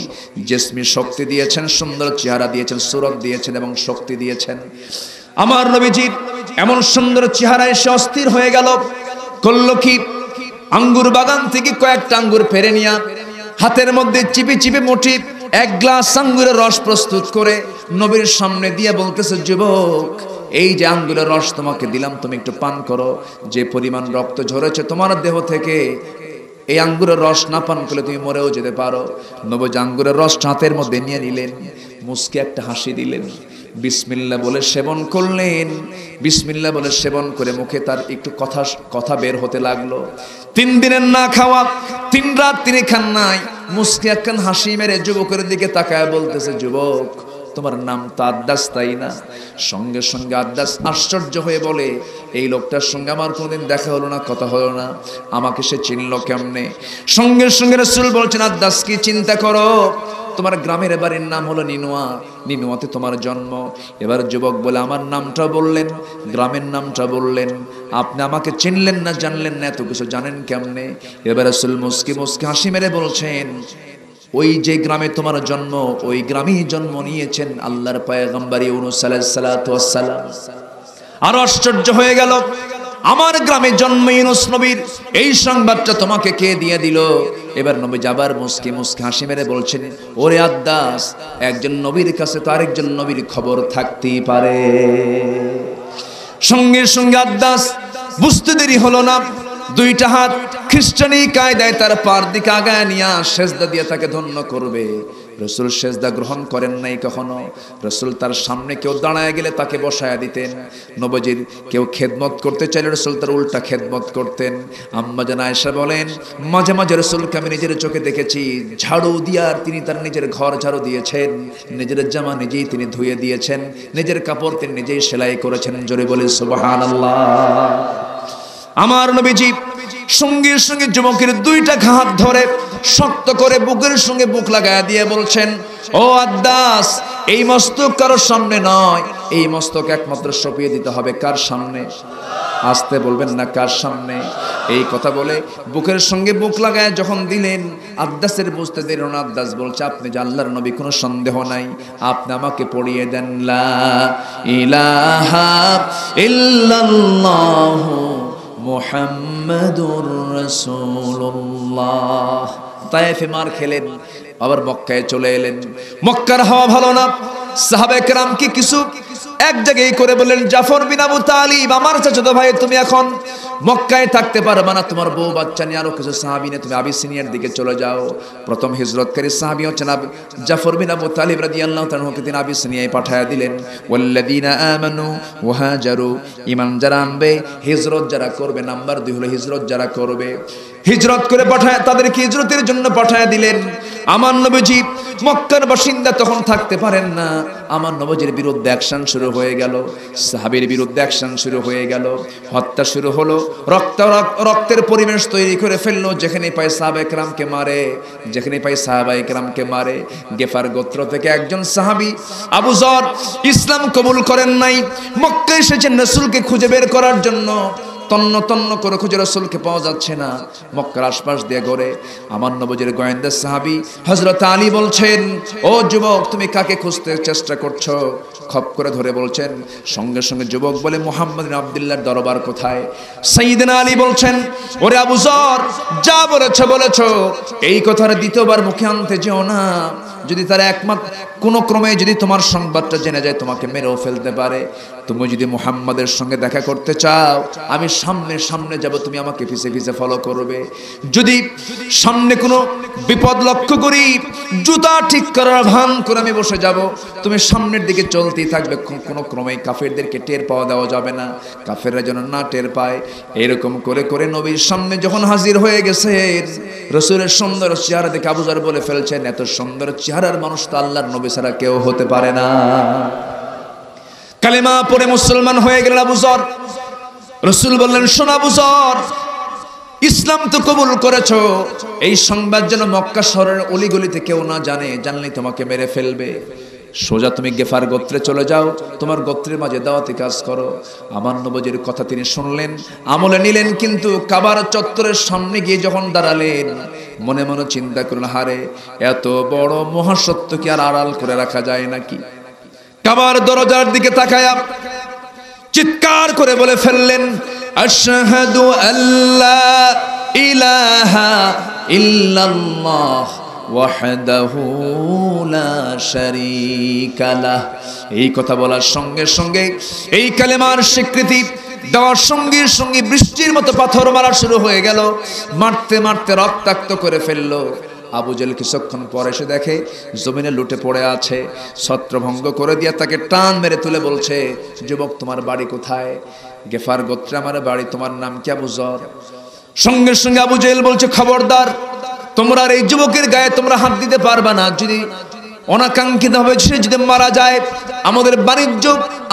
জিসমি শক্তি দিয়েছেন, সুন্দর চেহারা দিয়েছেন, সুরত দিয়েছেন এবং শক্তি দিয়েছেন। আমার নবীজির এমন সুন্দর চেহারা এসে অস্থির হয়ে গেল। করল কি, আঙ্গুর বাগান থেকে কয়েকটা আঙ্গুর পেরে নিয়া হাতের মধ্যে চিপে চিপে মুঠি 1 গ্লাস আঙ্গুরের রস প্রস্তুত করে নবীর সামনে দিয়ে বলতেছে, যুবক এই যে আঙ্গুরের রস তোমাকে দিলাম, তুমি একটু পান করো। যে পরিমাণ রক্ত ঝরেছে তোমার দেহ থেকে, এই আঙ্গুরের রস না পান করলে তুমি মরেও যেতে পারো। নবী আঙ্গুরের রস হাতের মধ্যে নিয়ে নিলেন, মুস্কি একটা হাসি দিলেন, বিসমিল্লাহ বলে সেবন করলেন। বিসমিল্লাহ বলে সেবন করে মুখে তার একটু কথা বের হতে লাগলো। 3 দিনের না খাওয়া, 3 রাত তিনি খান নাই। মুস্কি একখান হাসি মেরে যুবকের দিকে তাকায় বলতেছে, যুবক তোমার নাম তো আদ্দাস, তাই না? সঙ্গে সঙ্গে আদ্দাস আশ্চর্য হয়ে বলে, এই লোকটার সঙ্গে আমার কোনোদিন দেখা হলো না, কথা হলো না, আমাকে সে চিনলো কেমনে? সঙ্গে সঙ্গে রাসূল বলছেন, আদ্দাস কি চিন্তা করো, তোমার গ্রামের বাড়ির নাম হলো নিনুয়া, নিনুয়াতে তোমার জন্ম। এবার যুবক বলে, আমার নামটা বললেন, গ্রামের নামটা বললেন, আপনি আমাকে চিনলেন না, জানলেন না, এত কিছু জানেন কেমনে? এবার রাসূল মুস্কি মুস্কি হাসি মেরে বলছেন, ওই যে গ্রামে তোমার জন্ম, ওই গ্রামেই জন্ম নিয়েছেন আল্লাহর পয়গম্বর ইউনূস আলাইহিস সালাতু ওয়াস সালাম। আর আশ্চর্য হয়ে গেল, আমার গ্রামে জন্ম ইউনূস নবীর, এই সংবাদটা তোমাকে কে দিয়ে দিল? এবার নবী আবার মুস্কি মুস্কি হাসি মেরে বলছেন, ওরে আদ্দাস, একজন নবীর কাছে তো আরেকজন নবীর খবর থাকতেই পারে। সঙ্গে সঙ্গে আদ্দাস বুঝতে দেরি হলো না, 2টা হাত খ্রিস্টানি কায়দায় তার পার দিকে আগায় নিয়ে সেজদা দিয়ে তাকে ধন্য করবে। রাসূল সেজদা গ্রহণ করেন নাই কখনো। রাসূল তার সামনে কেউ দাঁড়ায় গেলে তাকে বসায়া দিতেন। নবীজির কেউ খেদমত করতে চাইলে রাসূল তার উল্টা খেদমত করতেন। আম্মা জান আয়েশা বলেন, মাঝে মাঝে রাসূলকে আমি নিজের চোখে দেখেছি ঝাড়ু দিয়ে তিনি তার নিজের ঘর ঝাড়ু দিয়েছেন, নিজের জামা নিজেই তিনি ধুয়ে দিয়েছেন, নিজের কাপড় তিনি নিজেই সেলাই করেছেন। জোরে বলে সুবহানাল্লাহ। আমার নবীজি সঙ্গে সঙ্গে যুবকের 2টা হাত ধরে শক্ত করে বুকের সঙ্গে বুক লাগায়া দিয়ে বলছেন, ও আদ্দাস, এই মস্তক কারোর সামনে নয়, এই মস্তক একমাত্র সঁপিয়ে দিতে হবে কার সামনে? আসতে বলবেন না, কার সামনে? এই কথা বলে বুকের সঙ্গে বুক লাগায় যখন দিলেন, আদ্দাসের বুঝতে দেরি না। আদ্দাস বলছে, আপনি যে আল্লাহর নবী, কোনো সন্দেহ নাই, আপনি আমাকে পড়িয়ে দেন লা ইলাহা ইল্লাল্লাহু মুহাম্মাদুর রাসূলুল্লাহ। তায়েফে মার খেলেন, আবার মক্কায় চলে এলেন। মক্কার হাওয়া ভালো না, সাহাবায়ে কেরাম কি কিছু এক জায়গায় করে বললেন, জাফর বিন আবু তালিব, আমার চাচাতো ভাই, তুমি এখন মক্কায় থাকতে পারবে না, তোমার বউ বাচ্চা নিয়ে আরো কিছু সাহাবী নিয়ে তুমি আবিসিনিয়ার দিকে চলে যাও। প্রথম হিজরতকারী সাহাবী হচ্ছেন জাফর বিন আবু তালিব রাদিয়াল্লাহু তাআলা, তিনি আবিসিনিয়ায় পাঠিয়ে দিলেন। ওয়াল্লাযীনা আমানু ওয়া হাজারু, ঈমান যারা আনবে, হিজরত যারা করবে। নাম্বার 2 হলো হিজরত যারা করবে। হিজরত করে পাঠায়, তাদেরকে হিজরতের জন্য পাঠিয়ে দিলেন। আমার নবীজি মক্কার বাসিন্দা তখন থাকতে পারেন না। আমার নবীজির বিরুদ্ধে অ্যাকশন শুরু হয়ে গেল, সাহাবীর বিরুদ্ধে অ্যাকশন শুরু হয়ে গেল, হত্যা শুরু হলো, রক্তের পরিবেশ তৈরি করে ফেললো। যেখানে পায় সাহাবায়ে কেরামকে মারে, যেখানে পায় সাহাবায়ে কেরামকে মারে। গেফার গোত্র থেকে একজন সাহাবী আবু যর ইসলাম কবুল করেন নাই, মক্কা এসেছেন রাসূলকে খুঁজে বের করার জন্য। তন্ন তন্ন করে খুঁজে রাসূলকে পাওয়া যাচ্ছে না, মক্কার আশপাশ দিয়ে ঘোরে। আমার নবীর গোয়েন্দা সাহাবী হযরত আলী বলছেন, ও যুবক, তুমি কাকে খুঁজতে চেষ্টা করছো? খপ করে ধরে বলছেন। সঙ্গে সঙ্গে যুবক বলে, মুহাম্মদ বিন আব্দুল্লাহর দরবার কোথায়? সাইয়েদনা আলী বলছেন, ওরে আবু যর, যা বলেছো বলেছো, এই কথার দ্বিতীয়বার মুখে আনতে যেও না। যদি তার একমাত্র কোনো ক্রমে যদি তোমার সংবাদটা জেনে যায়, তোমাকে মেরেও ফেলতে পারে। তুমি যদি মুহাম্মাদের সঙ্গে দেখা করতে চাও, আমি সামনে সামনে যাব, তুমি আমাকে পিছে পিছে ফলো করবে। যদি সামনে কোনো বিপদ লক্ষ্য করি, জুতা ঠিক করার ভান করে আমি বসে যাব, তুমি সামনের দিকে চলতেই থাকবে। কোনো ক্রমে কাফেরদেরকে টের পাওয়া দেওয়া যাবে না, কাফেররা যেন না টের পায়। এরকম করে করে নবীর সামনে যখন হাজির হয়ে গেছে, রাসূলের সুন্দর চেহারা দেখে আবু যর বলে ফেলছেন, এত সুন্দর চেহারার মানুষ তো আল্লাহর নবী ছাড়া কেউ হতে পারে না। কালেমা পড়ে মুসলমান হয়ে গেলেন আবু যর। রাসূল বললেন, শোনো আবু যর, ইসলাম তো কবুল করেছো, এই সংবাদ যেন মক্কা শহরের অলিগলিতে কেউ না জানে, জানলে তোমাকে মেরে ফেলবে। সোজা তুমি গেফার গোত্রে চলে যাও, তোমার গোত্রের মাঝে দাওয়াতি কাজ করো। আমার নবীর কথা তিনি শুনলেন, আমলে নিলেন। কিন্তু কাবার চত্বরের সামনে গিয়ে যখন দাঁড়ালেন, মনে মনে চিন্তা করলেন, হারে, এত বড় মহাসত্য কি আর আড়াল করে রাখা যায় নাকি? কাবার দরজার দিকে তাকায়া চিৎকার করে বলে ফেললেন, আশহাদু আল্লা ইলাহা ইল্লাল্লাহ ওয়াহদাহু লা শারীকা লাহ। এই কথা বলার সঙ্গে সঙ্গে এই কালেমার স্বীকৃতি দেওয়ার সঙ্গে সঙ্গে বৃষ্টির মতো পাথর মারা শুরু হয়ে গেল। মারতে মারতে রক্তাক্ত করে ফেললো। আবু জেহেল কিছুক্ষণ পরে এসে দেখে জমিনে লুটে পড়ে আছে। ছত্রভঙ্গ করে দিয়ে তাকে টান মেরে তুলে বলছে, যুবক তোমার বাড়ি কোথায়? গেফার গোত্রে আমার বাড়ি। তোমার নাম কি? আবু যর। সঙ্গে সঙ্গে আবু জেহেল বলছে, খবরদার, তোমরা আর এই যুবকের গায়ে তোমরা হাত দিতে পারবা না। যদি অনাকাঙ্ক্ষিত ভাবে সে যদি মারা যায়, আমাদের বাণিজ্য,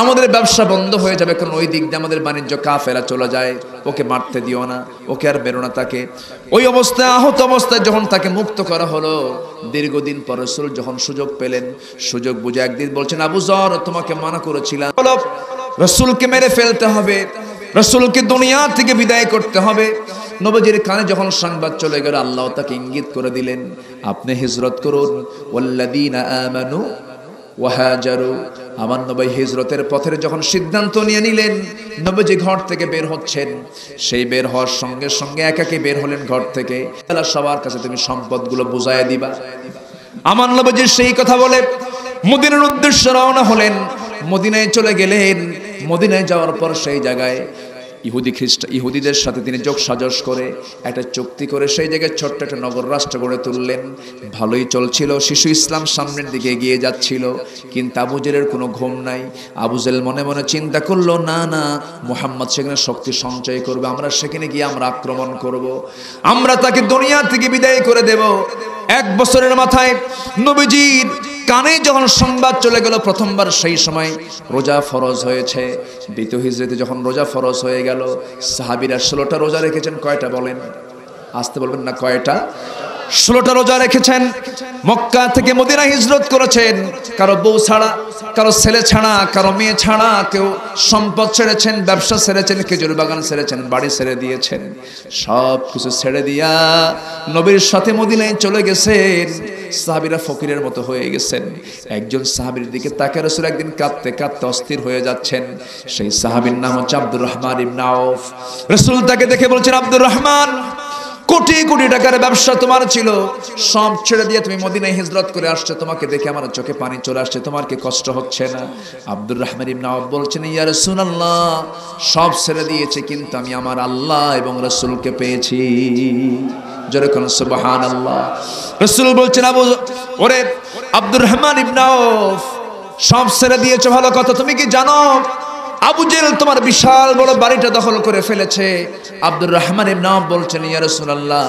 আমাদের ব্যবসা বন্ধ হয়ে যাবে। কারণ ওই দিক দিয়ে আমাদের বাণিজ্য কাফেরা চলে যায়। ওকে মারতে দিও না, ওকে আর বেরো না তাকে। ওই অবস্থায়, আহত অবস্থায় যখন তাকে মুক্ত করা হলো, দীর্ঘদিন পর রাসূল যখন সুযোগ পেলেন, সুযোগ বুঝে একদিন বলছেন, আবু যর, তোমাকে মানা করেছিলাম, রাসূলকে মেরে ফেলতে হবে, রাসূলকে দুনিয়া থেকে বিদায় করতে হবে। নবীজির কানে যখন সংবাদ চলে গেল, আল্লাহ তাকে ইঙ্গিত করে দিলেন, আপনি হিজরত করুন। ওয়াল্লাযীনা আমানু ওয়া হাজারু। আমার নবী হিজরতের পথের যখন সিদ্ধান্ত নিয়ে নিলেন, নবীজি ঘর থেকে বের হচ্ছেন। সেই বের হওয়ার সঙ্গে সঙ্গে একাকে বের হলেন ঘর থেকে। আল্লাহ সবার কাছে তুমি সম্পদগুলো বুঝাইয়া দিবা। আমার নবীজি সেই কথা বলে মদিনার উদ্দেশ্যে রওনা হলেন। মদিনায় চলে গেলেন। মদিনায় যাওয়ার পর সেই জায়গায় ইহুদিদের সাথে তিনি যোগ সাজস করে একটা চুক্তি করে সেই জায়গায় ছোট্ট একটা নগর রাষ্ট্র গড়ে তুললেন। ভালোই চলছিল, শিশু ইসলাম সামনের দিকে এগিয়ে যাচ্ছিল। কিন্তু আবু জেহেলের কোনো ঘুম নাই। আবু জেহেল মনে মনে চিন্তা করলো, না না, মুহাম্মদ সেখানে শক্তি সঞ্চয় করবে, আমরা সেখানে গিয়ে আমরা আক্রমণ করব, আমরা তাকে দুনিয়া থেকে বিদায় করে দেব। 1 বছরের মাথায় নবীজির কানে যখন সংবাদ চলে গেল, প্রথমবার সেই সময় রোজা ফরজ হয়েছে। দ্বিতীয় হিজরতে যখন রোজা ফরজ হয়ে গেল, সাহাবীরা 16টা রোজা রেখেছেন। কয়টা বলেন? আসতে বলবেন না, কয়টা? 16টা রোজা রেখেছেন। মক্কা থেকে মদিনা হিজরত করেছেন। কারো বউ ছাড়া, কারো ছেলে ছাড়া, কারো মেয়ে ছাড়া। কেউ সম্পদ ছেড়েছেন, ব্যবসা ছেড়েছেন, খেজুর বাগান ছেড়েছেন, বাড়ি ছেড়ে দিয়েছেন। সব কিছু ছেড়ে দিয়া নবীর সাথে মদিনায় চলে গেছেন। সাহাবীরা ফকিরের মতো হয়ে গেছেন। একজন সাহাবীর দিকে তাকিয়ে রাসূল একদিন কাঁদতে কাঁদতে অস্থির হয়ে যাচ্ছেন। সেই সাহাবীর নাম হচ্ছে আব্দুর রহমান ইবনে আউফ। রাসূল তাকে দেখে বলছেন, আব্দুর রহমান, কোটি কোটি টাকার ব্যবসা তোমার ছিল, সব ছেড়ে দিয়ে তুমি মদিনায় হিজরত করে আসছো। তোমাকে দেখে আমার চোখে পানি চলে আসছে। তোমার কি কষ্ট হচ্ছে না? আব্দুর রহমান ইবনে আউফ বলছেন, ইয়া রাসূলুল্লাহ, সব ছেড়ে দিয়েছে, কিন্তু আমি আমার আল্লাহ এবং রাসূলকে পেয়েছি। জোরে কোন সুবহানাল্লাহ। রাসূল বলছেন, ওরে আব্দুর রহমান ইবনে আউফ, সব ছেড়ে দিয়েছো ভালো কথা, তুমি কি জানো আবু জেহেল তোমার বিশাল বড় বাড়িটা দখল করে ফেলেছে? আব্দুর রহমান ইবনে আউফ বলছেন, ইয়া রাসূলুল্লাহ,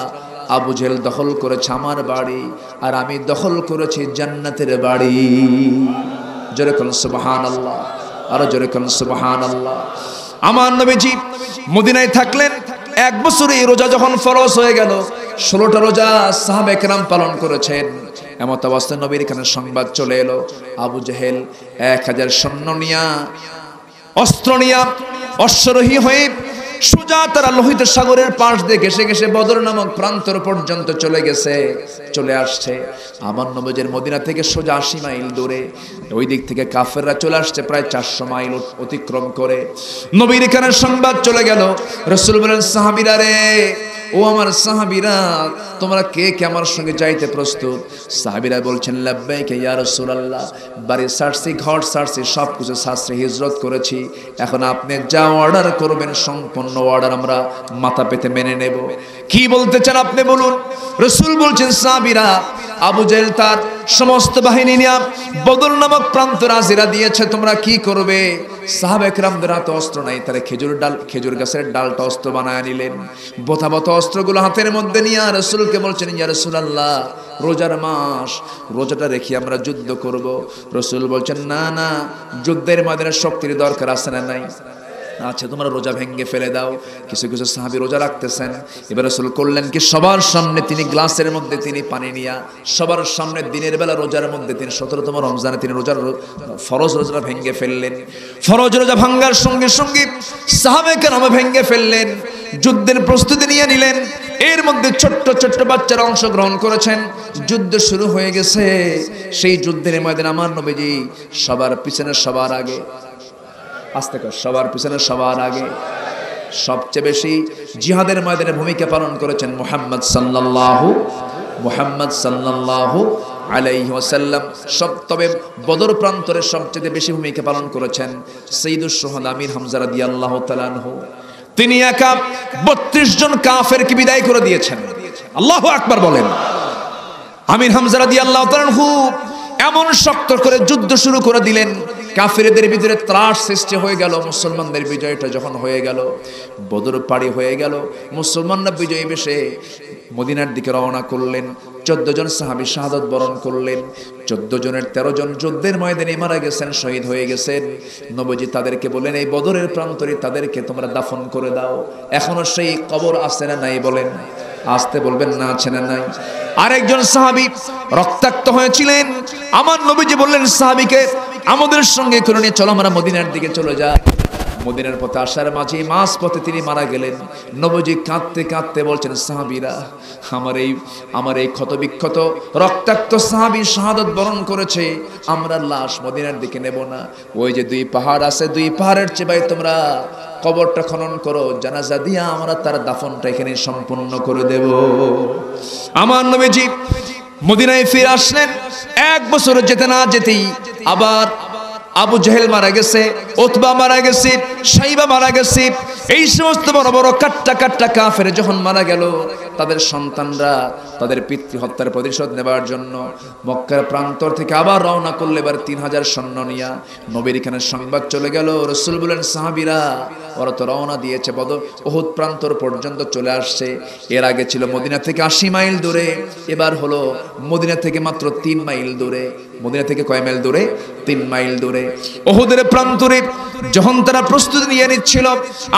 আবু জেহেল দখল করেছে আমার বাড়ি, আর আমি দখল করেছি জান্নাতের বাড়ি। জোরে কোন সুবহানাল্লাহ, আর জোরে কোন সুবহানাল্লাহ। আমার নবীজি মদিনায় থাকলেন। 1 বছর এই রোজা যখন ফরজ হয়ে গেল, 16টা রোজা সাহাবায়ে কেরাম পালন করেছেন। এমত অবস্থায় নবীর এখানে সংবাদ চলে এলো, আবু জেহেল 1000 সৈন্য নিয়া, অস্ত্র নিয়া, অশ্বারোহী হয়ে সোজা তারা লোহিত সাগরের পাশ দিয়ে ঘেসে ঘেসে বদর নামক প্রান্তর পর্যন্ত চলে আসছে। আমার নবীর মদিনা থেকে সোজা 80 মাইল দূরে। ওই দিক থেকে কাফেররা চলে আসছে প্রায় 400 মাইল অতিক্রম করে। নবীর এখানে সংবাদ চলে গেল। রাসূল বলেন, সাহাবীরা রে, ও আমার সাহাবীরা, তোমরা কে কে আমার সঙ্গে যাইতে প্রস্তুত? সাহাবীরা বলছেন, লাব্বাইক ইয়া রাসূলুল্লাহ, বাড়ি ছাড়ছি, ঘর ছাড়ছি, সব কিছু ছাড়ছি, হিজরত করেছি। এখন আপনি যা অর্ডার করবেন সম্পূর্ণ অর্ডার আমরা মাথা পেতে মেনে নেব। কি বলতে চান আপনি বলুন? রাসূল বলছেন, সাহাবীরা, আবু জেহেল তার সমস্ত বাহিনী নিয়ে বদর নামক প্রান্তরে হাজিরা দিয়েছে, তোমরা কি করবে? সাহাবায়ে কেরামদের হাতে অস্ত্র নাই, তারা খেজুর গাছের ডালটা অস্ত্র বানায় নিলেন। বোথা বোথা অস্ত্রগুলো হাতের মধ্যে নিয়ে রাসূলকে বলছেন, ইয়া রাসূলুল্লাহ, রোজার মাস, রোজাটা রেখে আমরা যুদ্ধ করব। রাসূল বলছেন, না না, যুদ্ধের ময়দানে শক্তির দরকার আছে না নাই? আচ্ছা, তোমরা রোজা ভেঙে ফেলে দাও। কিছু কিছু সাহাবী রোজা রাখতেছেন। এবার রাসূল করলেন কি, সবার সামনে তিনি গ্লাসের মধ্যে তিনি পানি নিয়া, সবার সামনে দিনের বেলা রোজার মধ্যে তিনি 17তম রমজানে তিনি ফরজ রোজাটা ভেঙে ফেললেন। ফরজ রোজা ভাঙ্গার সঙ্গে সঙ্গে সাহাবায়ে কেরাম ভেঙে ফেললেন, যুদ্ধের প্রস্তুতি নিয়ে নিলেন। এর মধ্যে ছোট্ট ছোট্ট বাচ্চারা অংশগ্রহণ করেছেন। যুদ্ধ শুরু হয়ে গেছে। সেই যুদ্ধের ময়দানে আমার নবীজি সবার পিছনে, সবার আগে, আস্তে করে, সবার পিছনে সবার আগে সবচেয়ে বেশি জিহাদের ময়দানে ভূমিকা পালন করেছেন মুহাম্মদ সাল্লাল্লাহু মুহাম্মদ সাল্লাল্লাহু আলাইহি ওয়াসাল্লাম। তবে বদর প্রান্তরে সবচেয়ে বেশি ভূমিকা পালন করেছেন সাইয়্যিদুশ শুহাদা আমির হামজা রাদিয়াল্লাহু তাআলা আনহু। তিনি একা 32 জন কাফেরকে বিদায় করে দিয়েছেন। আল্লাহু আকবার বলেন। আমির হামজা রাদিয়াল্লাহু তাআলা আনহু এমন শক্ত করে যুদ্ধ শুরু করে দিলেন, কাফেরদের ভিতরে ত্রাস সৃষ্টি হয়ে গেল। মুসলমানদের বিজয়টা যখন হয়ে গেল, বদর পাড়ি হয়ে গেল, মুসলমানরা বিজয়ী বেশে মদিনার দিকে রওনা করলেন। 14 জন সাহাবী শাহাদাত বরণ করলেন। 14 জনের 13 জন যুদ্ধের ময়দানে মারা গেছেন, শহীদ হয়ে গেছেন। নবীজি তাদেরকে বলেন, এই বদরের প্রান্তরে তাদেরকে তোমরা দাফন করে দাও। এখনো সেই কবর আছে না নাই বলেন? আসতে বলবেন না আছে না নাই? আরেকজন সাহাবী রক্তাক্ত হয়েছিলেন। আমার নবীজি বললেন সাহাবীকে, আমাদের সঙ্গে করে নিয়ে চলো, আমরা মদিনার দিকে চলে যাই। মদিনার পথে আসার মাঝে মাস পথে তিনি মারা গেলেন। নবীজি কাঁদতে কাঁদতে বলছেন, সাহাবীরা, আমার এই ক্ষত বিক্ষত রক্তাক্ত সাহাবী শাহাদাত বরণ করেছে, আমরা লাশ মদিনার দিকে নেব না। ওই যে 2 পাহাড় আছে, 2 পাহাড়ের চেয়ে তোমরা কবরটা খনন করো, জানাজা দিয়া আমরা তার দাফনটা এখানে সম্পূর্ণ করে দেব। আমার নবীজি মদিনায় ফিরে আসলেন। 1 বছর যেতে না যেতেই আবার আবু জেহেল মারা গেছে, উতবা মারা গেছে, শাইবা মারা গেছে। এই সমস্ত বড় বড় কাট্টা কাফের যখন মারা গেল, তাদের সন্তানরা তাদের পিতৃ হত্যার প্রতিশোধ নেবার জন্য মক্কার প্রান্তর থেকে আবার রওনা করলে। এবার 3000 সৈন্য নিয়া নবীর এখানে সংবাদ চলে গেল। রাসূল বলেন, সাহাবীরা, ওরা তো রওনা দিয়েছে, বদর উহুদ প্রান্তর পর্যন্ত চলে আসছে। এর আগে ছিল মদিনা থেকে 80 মাইল দূরে, এবার হলো মদিনা থেকে মাত্র 3 মাইল দূরে। মদিনা থেকে কয় মাইল দূরে? 3 মাইল দূরে। উহুদের প্রান্তরে যখন তারা প্রস্তুতি নিয়ে নিচ্ছিল,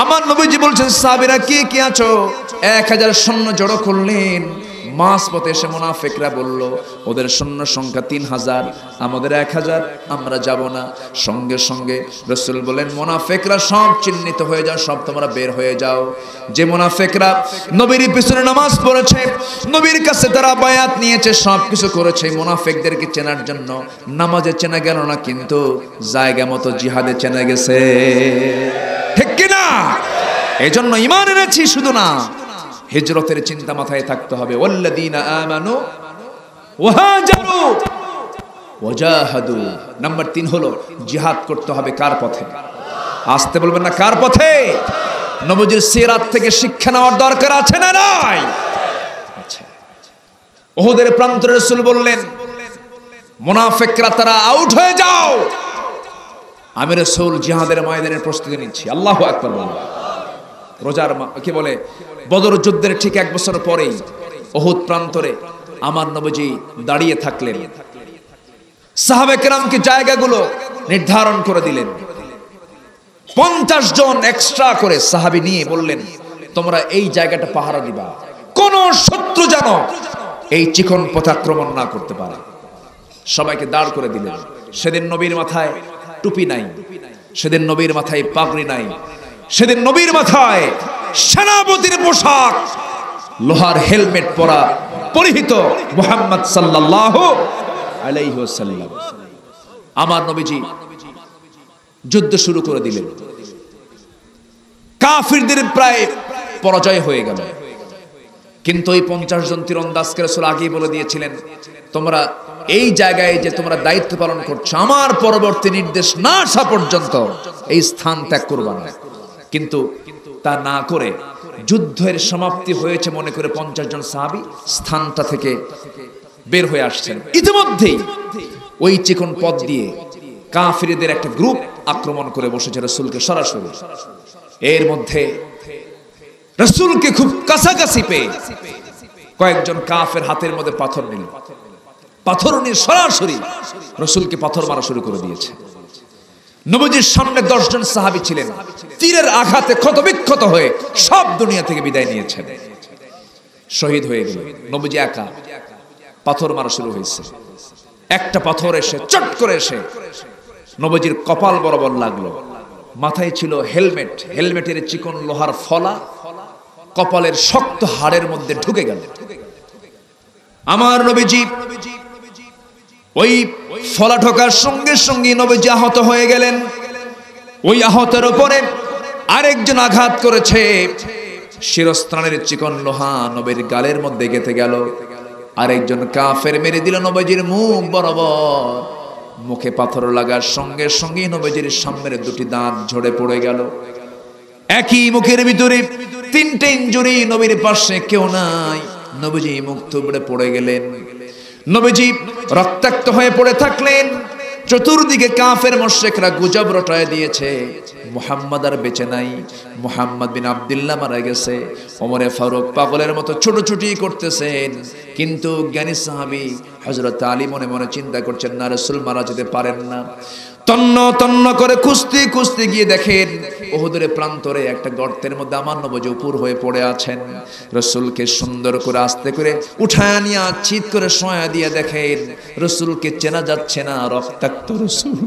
আমার নবীজি বলছেন, সাহাবীরা কে কে আছো? 1000 সৈন্য জড়ো করলেন। মাস পথে এসে মুনাফিকরা বলল, ওদের সৈন্য সংখ্যা 3000, আমাদের 1000, আমরা যাব না। সঙ্গে সঙ্গে রাসূল বলেন, মুনাফিকরা সব চিহ্নিত হয়ে যাও, সব তোমরা বের হয়ে যাও। যে মুনাফিকরা নবীর পিছনে নামাজ পড়েছে, নবীর কাছে তারা বায়াত নিয়েছে, সব কিছু করেছে, মুনাফিকদেরকে চেনার জন্য নামাজে চেনা গেল না, কিন্তু জায়গা মতো জিহাদে চেনা গেছে। ঠিক কি না? এজন্য ঈমান এনেছি শুধু না, হিজরতের চিন্তা মাথায় থাকতে হবে। ওয়াল্লাযীনা আমানু ওয়া হাজারু ওয়া জাহাদু। নাম্বার 3 হলো জিহাদ করতে হবে কার পথে? আসতে বলবেন না, কার পথে? নবীজির সিরাত থেকে শিক্ষা নেওয়ার দরকার আছে না নাই? আচ্ছা, উহুদের প্রান্তরে রাসূল বললেন, মুনাফিকরা তারা আউট হয়ে যাও, আমি রাসূল জিহাদের ময়দানের প্রস্তুতি নিচ্ছি। আল্লাহু আকবার বলুন। রোজার কি বলে, বদর যুদ্ধের ঠিক 1 বছর পরেই উহুদ প্রান্তরে আমার নবীজি দাঁড়িয়ে থাকলেন। সাহাবায়ে কেরামকে জায়গাগুলো নির্ধারণ করে দিলেন। 50 জন এক্সট্রা করে সাহাবী নিয়ে বললেন, তোমরা এই জায়গাটা পাহারা দিবা, কোন শত্রু যেন এই চিকন পথ আক্রমণ না করতে পারে। সবাইকে দাঁড় করে দিলেন। সেদিন নবীর মাথায় টুপি নাই, সেদিন নবীর মাথায় পাগড়ি নাই, সেদিন নবীর মাথায় সেনাপতির পোশাক, লোহার হেলমেট পরা পরিহিত মুহাম্মদ সাল্লাল্লাহু আলাইহি ওয়াসাল্লাম। আমার নবীজি যুদ্ধ শুরু করে দিলেন। কাফিরদের প্রায় পরাজয় হয়ে গেল, কিন্তু ওই 50 জন তীরন্দাজকে রাসূল আগেই বলে দিয়েছিলেন, তোমরা এই জায়গায় যে তোমরা দায়িত্ব পালন করছো, আমার পরবর্তী নির্দেশ না আসা পর্যন্ত এই স্থান ত্যাগ করবা না। কিন্তু তা না করে যুদ্ধের সমাপ্তি হয়েছে মনে করে 50 জন সাহাবী স্থানটা থেকে বের হয়ে আসছেন। ইতিমধ্যেই ওই চিকন পথ দিয়ে কাফিরদের একটা গ্রুপ আক্রমণ করে বসেছে রাসূলকে সরাসরি। এর মধ্যে রাসূলকে খুব কাছাকাছি পেয়ে কয়েকজন কাফের হাতের মধ্যে পাথর নিল, পাথর নিয়ে সরাসরি রাসূলকে পাথর মারা শুরু করে দিয়েছে। নবীজির সামনে 10 জন সাহাবী ছিলেন, তীরের আঘাতে ক্ষতবিক্ষত হয়ে সব দুনিয়া থেকে বিদায় নিয়েছেন, শহীদ হয়ে গেলেন। নবীজি একা, পাথর মারা শুরু হয়েছে। একটা পাথর এসে চট করে এসে নবীজির কপাল বরাবর লাগলো। মাথায় ছিল হেলমেট, হেলমেটের চিকন লোহার ফলা কপালের শক্ত হাড়ের মধ্যে ঢুকে গেল। আমার নবীজি ওই ফলা ঢোকার সঙ্গে সঙ্গে নবীজি আহত হয়ে গেলেন। ওই আহতের উপরে আরেকজন আঘাত করেছে, শিরস্ত্রাণের চিকন লোহা নবীর গালের মধ্যে গেঁথে গেল। আরেকজন কাফের মেরে দিল নবীজির মুখ বরাবর। মুখে পাথর লাগার সঙ্গে সঙ্গে নবীজির সামনের দুটি দাঁত ঝরে পড়ে গেল। একই মুখের ভিতরে তিনটে ইনজুরি, নবীর পাশে কেউ নাই। নবীজি মুখ থুবড়ে পড়ে গেলেন। নবীজি রক্তাক্ত হয়ে পড়ে থাকলেন। চতুর্দিকে কাফের মুশরিকরা গুজব রটায় দিয়েছে, মুহাম্মদ আর বেঁচে নাই, মুহাম্মদ বিন আব্দুল্লাহ মারা গেছে। ওমরে ফারুক পাগলের মতো ছোটাছুটি করতেছেন, কিন্তু জ্ঞানী সাহাবী হযরত আলী মনে মনে চিন্তা করছেন, না, রাসূল মারা যেতে পারেন না। তন্ন তন্ন করে খুঁজতে খুঁজতে গিয়ে দেখেন উহুদের প্রান্তরে একটা গর্তের মধ্যে আমার নবী উপর হয়ে পড়ে আছেন। রাসূলকে সুন্দর করে আস্তে করে উঠায় নিয়ে চিৎ করে শোয়া দিয়ে দেখেন রাসূলকে চেনা যাচ্ছে না, রক্তাক্ত রাসূল।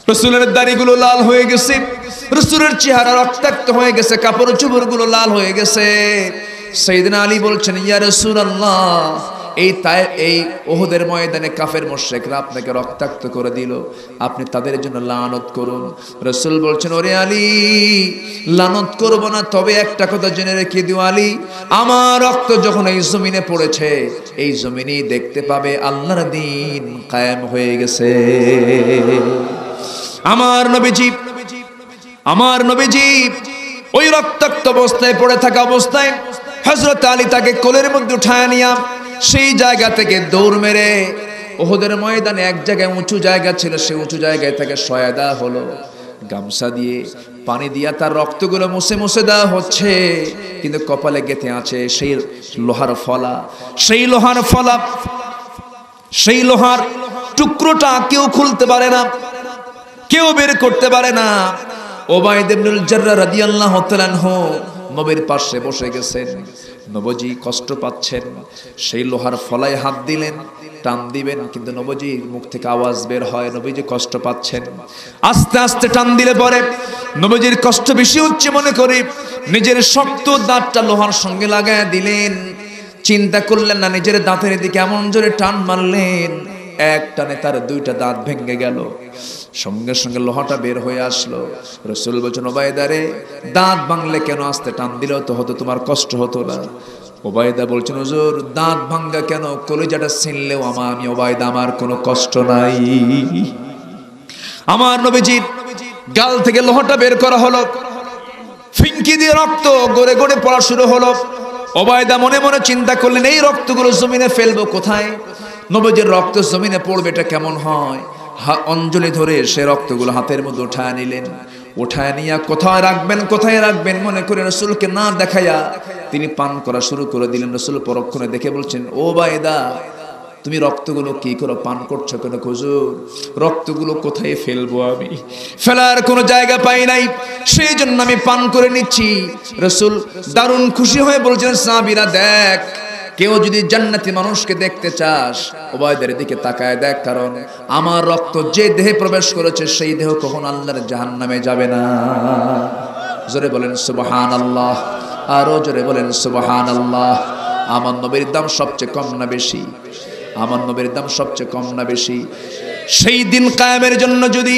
রাসূলের দাড়িগুলো লাল হয়ে গেছে, রাসূলের চেহারা রক্তাক্ত হয়ে গেছে, কাপড় চোপড়গুলো লাল হয়ে গেছে। সাইয়েদনা আলী বলছেন, ইয়া রাসূলুল্লাহ, এই উহুদের ময়দানে কাফের মুশরিকরা আপনাকে রক্তাক্ত করে দিল, আপনি তাদের জন্য লানত করুন। রাসূল বলছেন, ওরে আলী, লানত করব না, তবে একটা কথা জেনে রেখে দিও আলী, আমার রক্ত যখন এই জমিনে পড়েছে, এই জমিনেই দেখতে পাবে আল্লাহর দ্বীন কায়েম হয়ে গেছে। আমার নবীজি ওই রক্তাক্ত অবস্থায় পড়ে থাকা অবস্থায় হযরত আলী তাকে কোলের মধ্যে উঠায় নিয়া সেই জায়গা থেকে দৌড় মেরে উহুদের ময়দানে এক জায়গায় উঁচু জায়গা ছিল, সেই উঁচু জায়গায় তাকে শোয়া দেওয়া হলো। গামছা দিয়ে পানি দিয়া তার রক্তগুলো মুছে মুছে দেওয়া হচ্ছে, কিন্তু কপালে গেঁথে আছে সেই লোহার ফলা। সেই লোহার টুকরোটা কেউ খুলতে পারে না, কেউ বের করতে পারে না। উবাইদ ইবনুল জাররাহ রাদিয়াল্লাহু তাআলা আনহু নবীর পাশে বসে গেছেন। নবীজি কষ্ট পাচ্ছেন, সেই লোহার ফলায় হাত দিলেন, টান দিবেন, কিন্তু নবীজির মুখ থেকে আওয়াজ বের হয়, নবীজি কষ্ট পাচ্ছেন। আস্তে আস্তে টান দিলে পরে নবীজির কষ্ট বেশি হচ্ছে মনে করে নিজের শক্ত দাঁতটা লোহার সঙ্গে লাগায় দিলেন। চিন্তা করলেন না, নিজের দাঁতের দিকে এমন জোরে টান মারলেন, এক টানে তার দুইটা দাঁত ভেঙে গেল। সঙ্গে সঙ্গে লোহাটা বের হয়ে আসলো। রাসূল বলছেন, উবাইদা রে, দাঁত ভাঙলে কেন? আস্তে টান দিলেও তো হতো, তোমার কষ্ট হতো না। উবাইদা বলছেন, হুজুর, দাঁত ভাঙা কেন, কলিজাটা ছিনলেও আমি উবাইদা, আমার কোনো কষ্ট নাই। আমার নবীজির গাল থেকে লোহাটা বের করা হলো, ফিনকি দিয়ে রক্ত গড়ে গড়ে পড়া শুরু হলো। উবাইদা মনে মনে চিন্তা করলেন, এই রক্তগুলো জমিনে ফেলবো কোথায়? নবীজির রক্ত জমিনে পড়বে, এটা কেমন হয়? অঞ্জলি ধরে সে রক্তগুলো হাতের মধ্যে উঠায় নিলেন। উঠায় নিয়ে কোথায় রাখবেন মনে করে রাসূলকে না দেখাইয়া তিনি পান করা শুরু করে দিলেন। রাসূল পরক্ষণে দেখে বলছেন, ও উবাইদা, তুমি রক্তগুলো কি করে পান করছো কেন? হুজুর, রক্তগুলো কোথায় ফেলবো? আমি ফেলার কোনো জায়গা পাই নাই, সেই জন্য আমি পান করে নিচ্ছি। রাসূল দারুণ খুশি হয়ে বলছেন, সাহাবীরা, দেখ, কেউ যদি জান্নাতি মানুষকে দেখতে চাস, উবাইদার দিকে তাকায় দেখ, কারণ আমার রক্ত যে দেহে প্রবেশ করেছে সেই দেহ কখনো আল্লাহর জাহান্নামে যাবে না। জোরে বলেন সুবহানাল্লাহ, আরো জোরে বলেন সুবহানাল্লাহ। আমার নবীর দাম সবচেয়ে কম না বেশি? আমার নবীর দাম সবচেয়ে কম না বেশি? সেই দিন কায়েমের জন্য যদি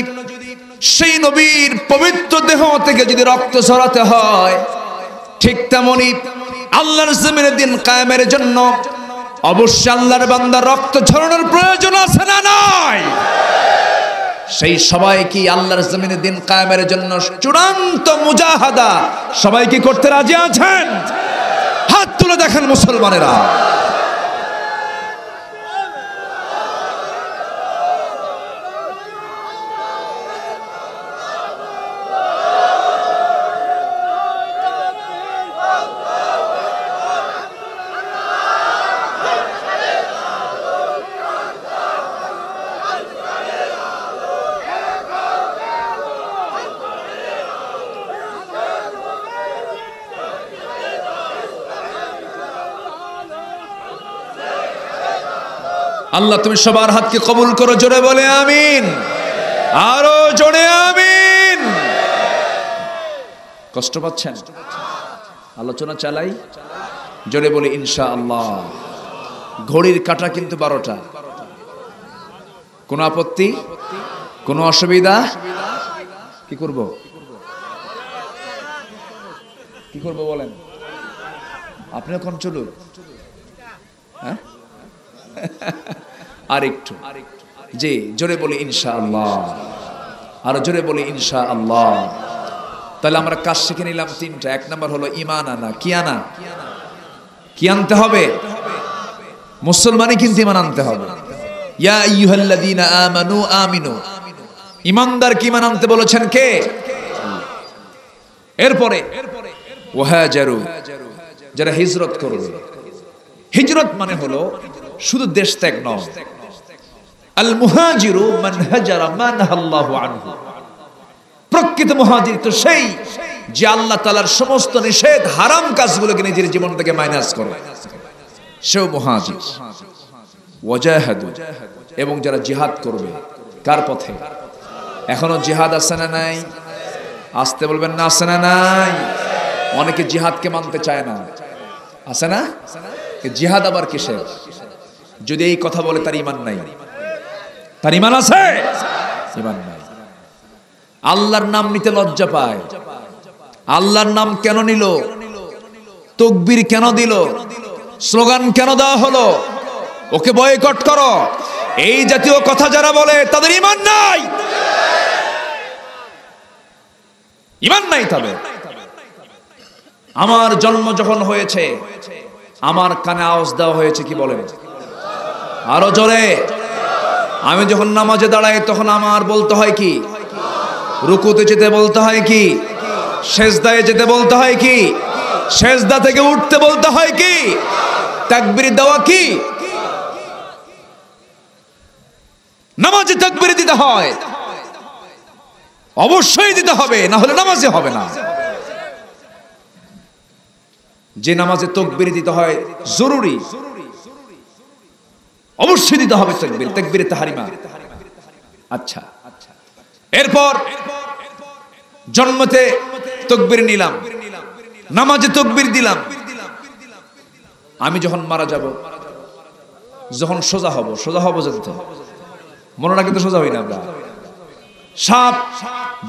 সেই নবীর পবিত্র দেহ থেকে যদি রক্ত ঝরাতে হয়, ঠিক তেমনি আল্লাহর জমিনের দিন কায়েমের জন্য অবশ্যই আল্লাহর বান্দার রক্ত ঝরানোর প্রয়োজন আছে না নাই? সেই সবাই কি আল্লাহর জমিনের দিন কায়েমের জন্য চূড়ান্ত মুজাহাদা সবাই কি করতে রাজি আছেন? হাত তুলে দেখেন মুসলমানেরা। আল্লাহ তুমি সবার হাতকে কবুল করো, জোরে বলে আমিন, আরো জোরে আমিন। কষ্ট পাচ্ছেন? আলোচনা চালাই, জোরে বলি ইনশাআল্লাহ। ঘড়ির কাঁটা কিন্তু 12টা। কোনো আপত্তি, কোনো অসুবিধা? কি করব বলেন? আপনি এখন চলুন। হ্যাঁ, আরেকটু জি, জোরে বলি ইনশাআল্লাহ, আর জোরে বলি ইনশাআল্লাহ। তাহলে আমরা কাজ শিখে নিলাম তিনটা। এক নম্বর হলো ঈমান আনা। কি আনা? কি আনতে হবে? মুসলমানই কিন্তু ঈমান আনতে হবে। ইয়া আইয়ুহাল্লাযীনা আমানু আমিনু, ঈমানদার কি ঈমান আনতে বলেছেন কে? এরপরে ওয়াহাজারু, যারা হিজরত করবে। হিজরত মানে হলো শুধু দেশ ত্যাগ নয়। আল মুহাজিরু মান হাজারা মা নাহাল্লাহু আনহু, প্রকৃত মুহাজির তো সেই যে আল্লাহ তাআলার সমস্ত নিষেধ হারাম কাজগুলোকে নিজের জীবন থেকে মাইনাস করে, সেও মুহাজির। ওয়াজাহাদু, এবং যারা জিহাদ করবে। কার পথে? এখনো জিহাদ আছে না নাই? আসতে বলবেন না, আছে না নাই? অনেকে জিহাদকে মানতে চায় না, আছে না? জিহাদ আবার কিসের? যদি এই কথা বলে তার ঈমান নাই। তার ঈমান আছে? ঈমান নাই। আল্লাহর নাম নিতে লজ্জা পায়। আল্লাহর নাম কেন নিল? তাকবীর কেন দিল? স্লোগান কেন দেওয়া হলো? ওকে বয়কট করো, এই জাতীয় কথা যারা বলে তাদের ঈমান নাই। ঈমান নাই তাদের। আমার জন্ম যখন হয়েছে আমার কানে আওয়াজ দেওয়া হয়েছে, কি বলেন? আরো জোরে। আমি যখন নামাজে দাঁড়াই তখন আমার বলতে হয় কি? রুকুতে যেতে বলতে হয় কি? সেজদায় যেতে বলতে হয় কি? সেজদা থেকে উঠতে বলতে হয় কি? তাকবীর দেওয়া কি? নামাজে তাকবীর দিতে হয়, অবশ্যই দিতে হবে, না হলে নামাজে হবে না। যে নামাজে তাকবীর দিতে হয় জরুরি, অবশ্যই দিতে হবে তাকবীর, তাকবীরে তাহরিমা। আচ্ছা, এরপর জন্মতে তাকবীর নিলাম, নামাজে তাকবীর দিলাম। আমি যখন মারা যাব, যখন সোজা হব, সোজা হব জানতো, মনে রাখে তো সোজা হই না আমরা। সাপ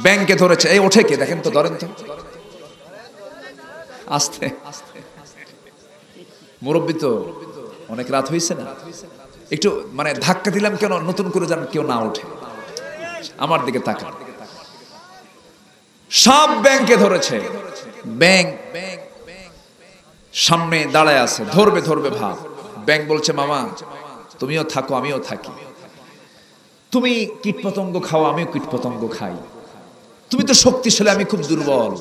ব্যাংকে ধরেছে, এই ওঠে কে? দেখেন তো, ধরেন তো আস্তে। মুরব্বী তো, অনেক রাত হয়েছে না, একটু মানে ধাক্কা দিলাম কেন, নতুন করে যেন কেউ না ওঠে। আমার দিকে তাকান। সাপ ব্যাংকে ধরেছে, ব্যাংক সামনে দাঁড়ায় আছে, ধরবে ধরবে ভাব। ব্যাংক বলছে, মামা তুমিও থাকো আমিও থাকি, তুমি কীটপতঙ্গ খাও আমিও কীটপতঙ্গ খাই, তুমি তো শক্তিশালী আমি খুব দুর্বল,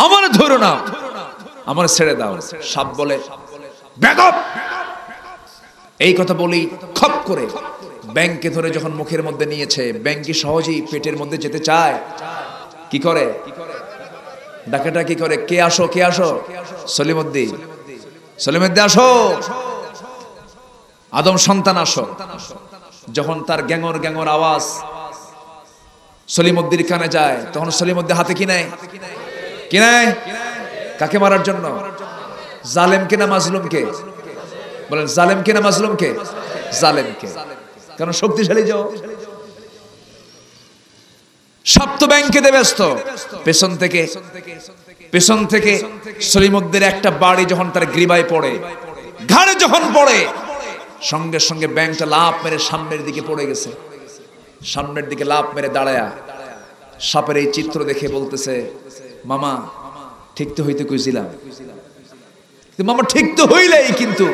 আমার ধরো না, আমার ছেড়ে দাও। সাপ বলে, বেদব। এই কথা বলি খপ করে ব্যাংকে ধরে যখন মুখের মধ্যে নিয়েছে, ব্যাংক সহজেই পেটের মধ্যে যেতে চায়, কি করে? ডাকাটা কি করে? কে আসো, কে আসো? সলিমুদ্দিন, সলিমুদ্দিন আসো, আদম সন্তান আসো। যখন তার গ্যাঙর গ্যাঙর আওয়াজ সলিমুদ্দির কানে যায়, তখন সলিমুদ্দিন হাতে কি নেয়? কি নেয়? কাকে মারার জন্য? জালেমকে না মাজলুমকে? বলেন, জালেমকে না মাজলুমকে? জালেমকে। কারণ শক্তিশালী যাও। সপ্ত ব্যাংকেতে ব্যস্ত। পেছন থেকে সলিমুদ্দিনের একটা বাড়ি যখন তার গ্রীবায় পড়ে, ঘাড়ে যখন পড়ে, সঙ্গে সঙ্গে ব্যাংকটা লাফ মেরে সামনের দিকে পড়ে গেছে। সামনের দিকে লাফ মেরে দাঁড়ায়া সাপের এই চিত্র দেখে বলতেছে, মামা ঠিক তো হইতে কইছিলাম, মামা ঠিক তো হইলেই, কিন্তু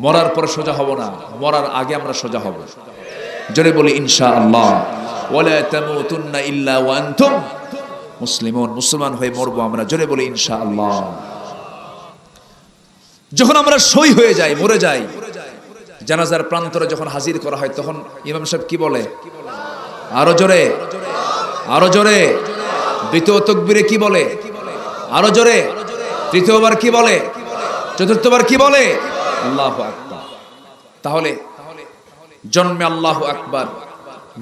মরার পরে সোজা হব না, মরার আগে আমরা সোজা হব। জোরে বলি ইনশাআল্লাহ। ওয়ালা তামুতুন্না ইল্লা ওয়া আনতুম মুসলিমুন, মুসলমান হয়ে মরবো আমরা। জোরে বলি ইনশাআল্লাহ। যখন আমরা সই হয়ে যাই, মরে যাই, জানাজার প্রান্তরে যখন হাজির করা হয়, তখন ইমাম সাহেব কি বলে? আরো জোরে, আরো জোরে। দ্বিতীয় তাকবীরে কি বলে? আরো জোরে। তৃতীয়বার কি বলে? চতুর্থবার কি বলে? আল্লাহু আকবার। তাহলে জন্মে আল্লাহু আকবার,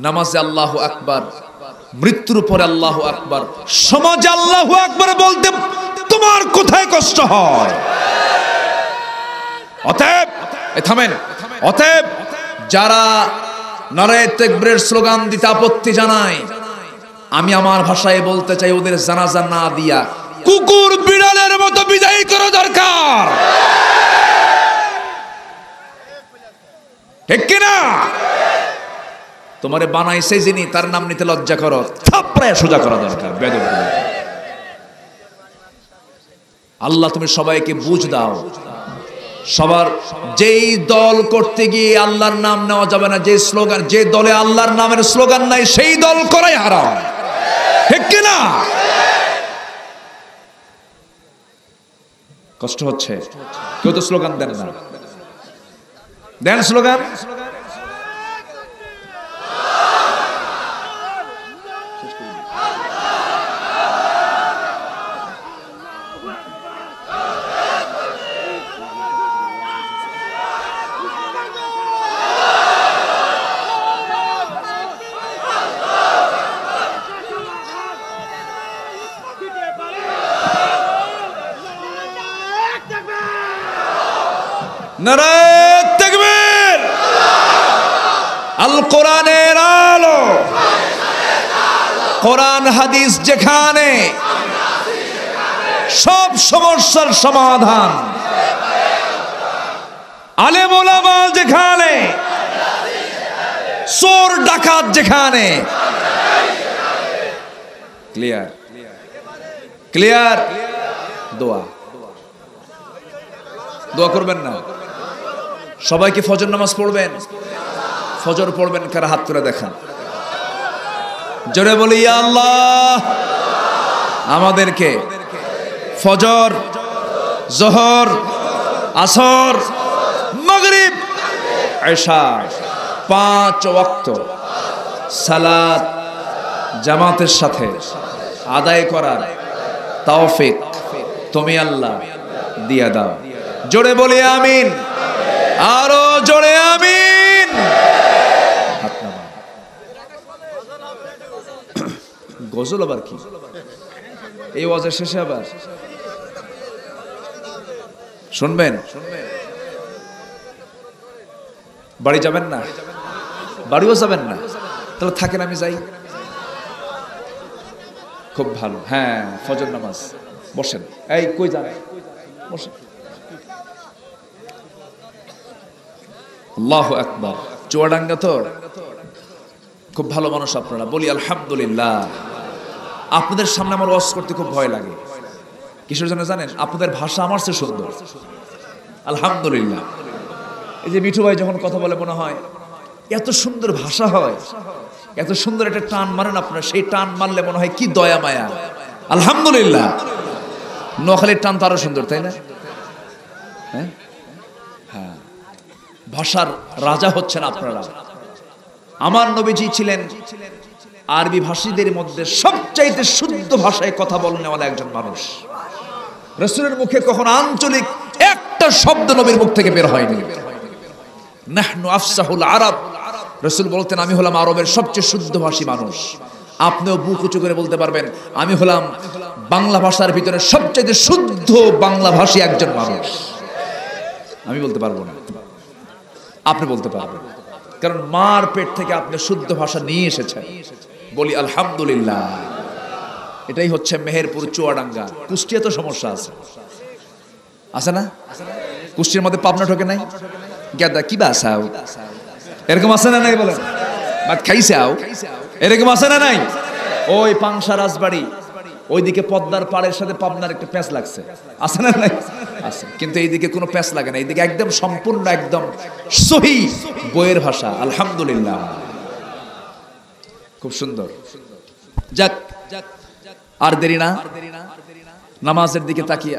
নামাজে আল্লাহু আকবার, মৃত্যুর পরে আল্লাহু আকবার, সমাজে আল্লাহু আকবার বলতে তোমার কোথায় কষ্ট হয়? অতএব থামেন। অতএব যারা নারায়ে তাকবীরের স্লোগান দিতে আপত্তি জানায়, আমি আমার ভাষায় বলতে চাই, ওদের জানাজা না দিয়া কুকুর বিড়ালের মতো বিদায় করা দরকার। ঠিক কিনা? তোমারে বানাইছে যিনি, তার নাম নিতে লজ্জা করো, থাপড়ায় সোজা করা দরকার। বেদব আল্লাহ তুমি সবাইকে বুঝ দাও। সবার যেই দল করতে গিয়ে আল্লাহর নাম নেওয়া যাবে না, যে স্লোগান, যে দলে আল্লাহর নামের স্লোগান নাই সেই দল করাই হারাম। ঠিক কিনা? কষ্ট হচ্ছে, কেউ তো স্লোগান দেন না। দেন স্লোগান। নারায়ে তাকবীর। আল কোরআনের আলো, কোরআন হাদিস যেখানে, সব সমস্যার সমাধান। আলেম ওলামা যেখানে, চোর ডাকাত যেখানে। ক্লিয়ার? ক্লিয়ার? দোয়া, দোয়া করবেন না? সবাই কি ফজর নামাজ পড়বেন? ফজর পড়বেন কারা? হাত করে দেখান। জোরে বলি ইয়া আল্লাহ, আমাদেরকে ফজর, যোহর, আসর, মাগরিব, ইশা 5 ওয়াক্ত সালাত জামাতের সাথে আদায় করার তৌফিক তুমি আল্লাহ দিয়া দাও। জোরে বলি আমিন। আরো জোরে আমিন। গজল আবার কি এই ওয়াজের শেষে আবার শুনবেন? বাড়ি যাবেন না? বাড়িও যাবেন না? তাহলে থাকেন, আমি যাই। খুব ভালো। হ্যাঁ, ফজর নামাজ। বসেন। এই কই যান? বসেন। আল্লাহু আকবার। চুয়াডাঙ্গা তো খুব ভালো মানুষ আপনারা, বলি আলহামদুলিল্লাহ। আপনাদের সামনে আমার ওয়াজ করতে খুব ভয় লাগে। কিসের জন্য জানেন? আপনাদের ভাষা আমার চেয়ে সুন্দর, আলহামদুলিল্লাহ। এই যে মিঠু ভাই যখন কথা বলে মনে হয় এত সুন্দর ভাষা হয়, এত সুন্দর একটা টান মারেন আপনারা, সেই টান মারলে মনে হয় কি দয়া মায়া। আলহামদুলিল্লাহ। নোয়াখালীর টান তো আরো সুন্দর, তাই না? হ্যাঁ, হ্যাঁ, ভাষার রাজা হচ্ছেন আপনারা। আমার নবীজি ছিলেন আরবি ভাষীদের মধ্যে সবচাইতে শুদ্ধ ভাষায় কথা বলনে ওয়ালা একজন মানুষ। রাসূলের মুখে কখনো আঞ্চলিক একটা শব্দ নবীর মুখ থেকে বের হয়নি। নাহনু আফসাহুল আরব, রাসূল বলতেন আমি হলাম আরবের সবচেয়ে শুদ্ধ ভাষী মানুষ। আপনিও বুক উঁচু করে বলতে পারবেন আমি হলাম বাংলা ভাষার ভিতরে সবচেয়ে শুদ্ধ বাংলা ভাষী একজন মানুষ। আমি বলতে পারবো না, আপনি বলতে পারবেন, কারণ মার পেট থেকে আপনি শুদ্ধ ভাষা নিয়ে এসেছেন। বলি আলহামদুলিল্লাহ। এটাই হচ্ছে মেহেরপুর, চুয়াডাঙ্গা। কুষ্টিয়া তো সমস্যা আছে, আছে না? কুষ্টিয়ার মধ্যে পাবনা ঠকে নাই? গেদা কি বাসাও, এরকম আছে না নাই? বলেন ভাত খাইছাও, এরকম আছে না নাই? ওই পাংশা রাজবাড়ি ওইদিকে পদ্মার পাড়ের সাথে পাবনার একটা প্যাঁচ লাগছে, আছে না নাই? আছে। কিন্তু এইদিকে কোনো প্যাঁচ লাগে না, এইদিকে একদম সম্পূর্ণ একদম সহি বইয়ের ভাষা। আলহামদুলিল্লাহ, খুব সুন্দর। যাক, আর দেরি না, নামাজের দিকে তাকিয়ে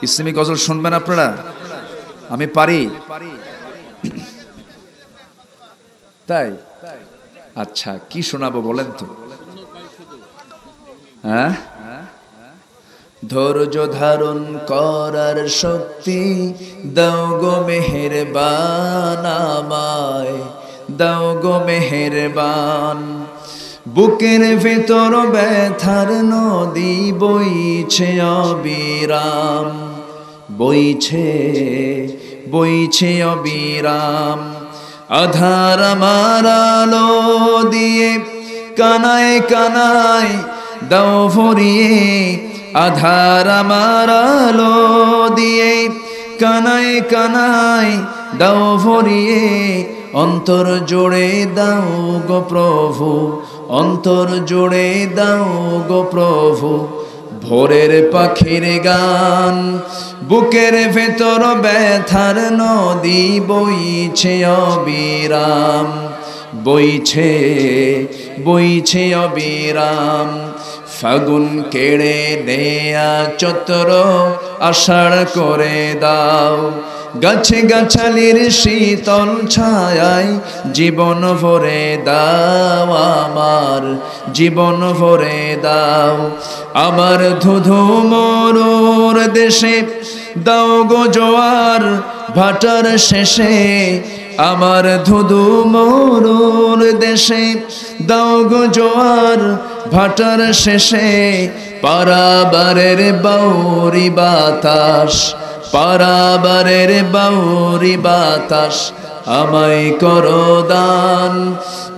ইসলামী গজল শুনবেন আপনারা? আমি পারি, তাই? আচ্ছা, কি শোনাবো বলেন তো? হ্যাঁ, ধৈর্য ধারণ করার শক্তি দাও গো মেহেরবান, আমায় দাও গো মেহেরবান। বুকের ভেতর ব্যথার নদী বইছে অবিরাম, বইছে বইছে অবিরাম। আধার আমার আলো দিয়ে কানায় কানায় দাও ভরিয়ে, আধার আমার আলো দিয়ে কানায় কানায় দাও ভরিয়ে, অন্তর জোড়ে দাও গো প্রভু, অন্তর জোড়ে দাও গো প্রভু। ভোরের পাখির গান, বুকের ভেতর ব্যথার নদী বইছে অবিরাম, বইছে বইছে অবিরাম। ফাগুন কেড়ে নেয়া চৈত্র আষাঢ় করে দাও, গাছে গাছালির শীতল ছায়ায় জীবন ভরে দাও, আমার জীবন ভরে দাও। আমার ধুধু মরুর দেশে দাও গো জোয়ার ভাটার শেষে, আমার ধুধু মরুর দেশে দাও গো জোয়ার ভাটার শেষে। পারাবারের বাউরি বাতাস, পারাবারের বাউরি বাতাস আমায় করো দান।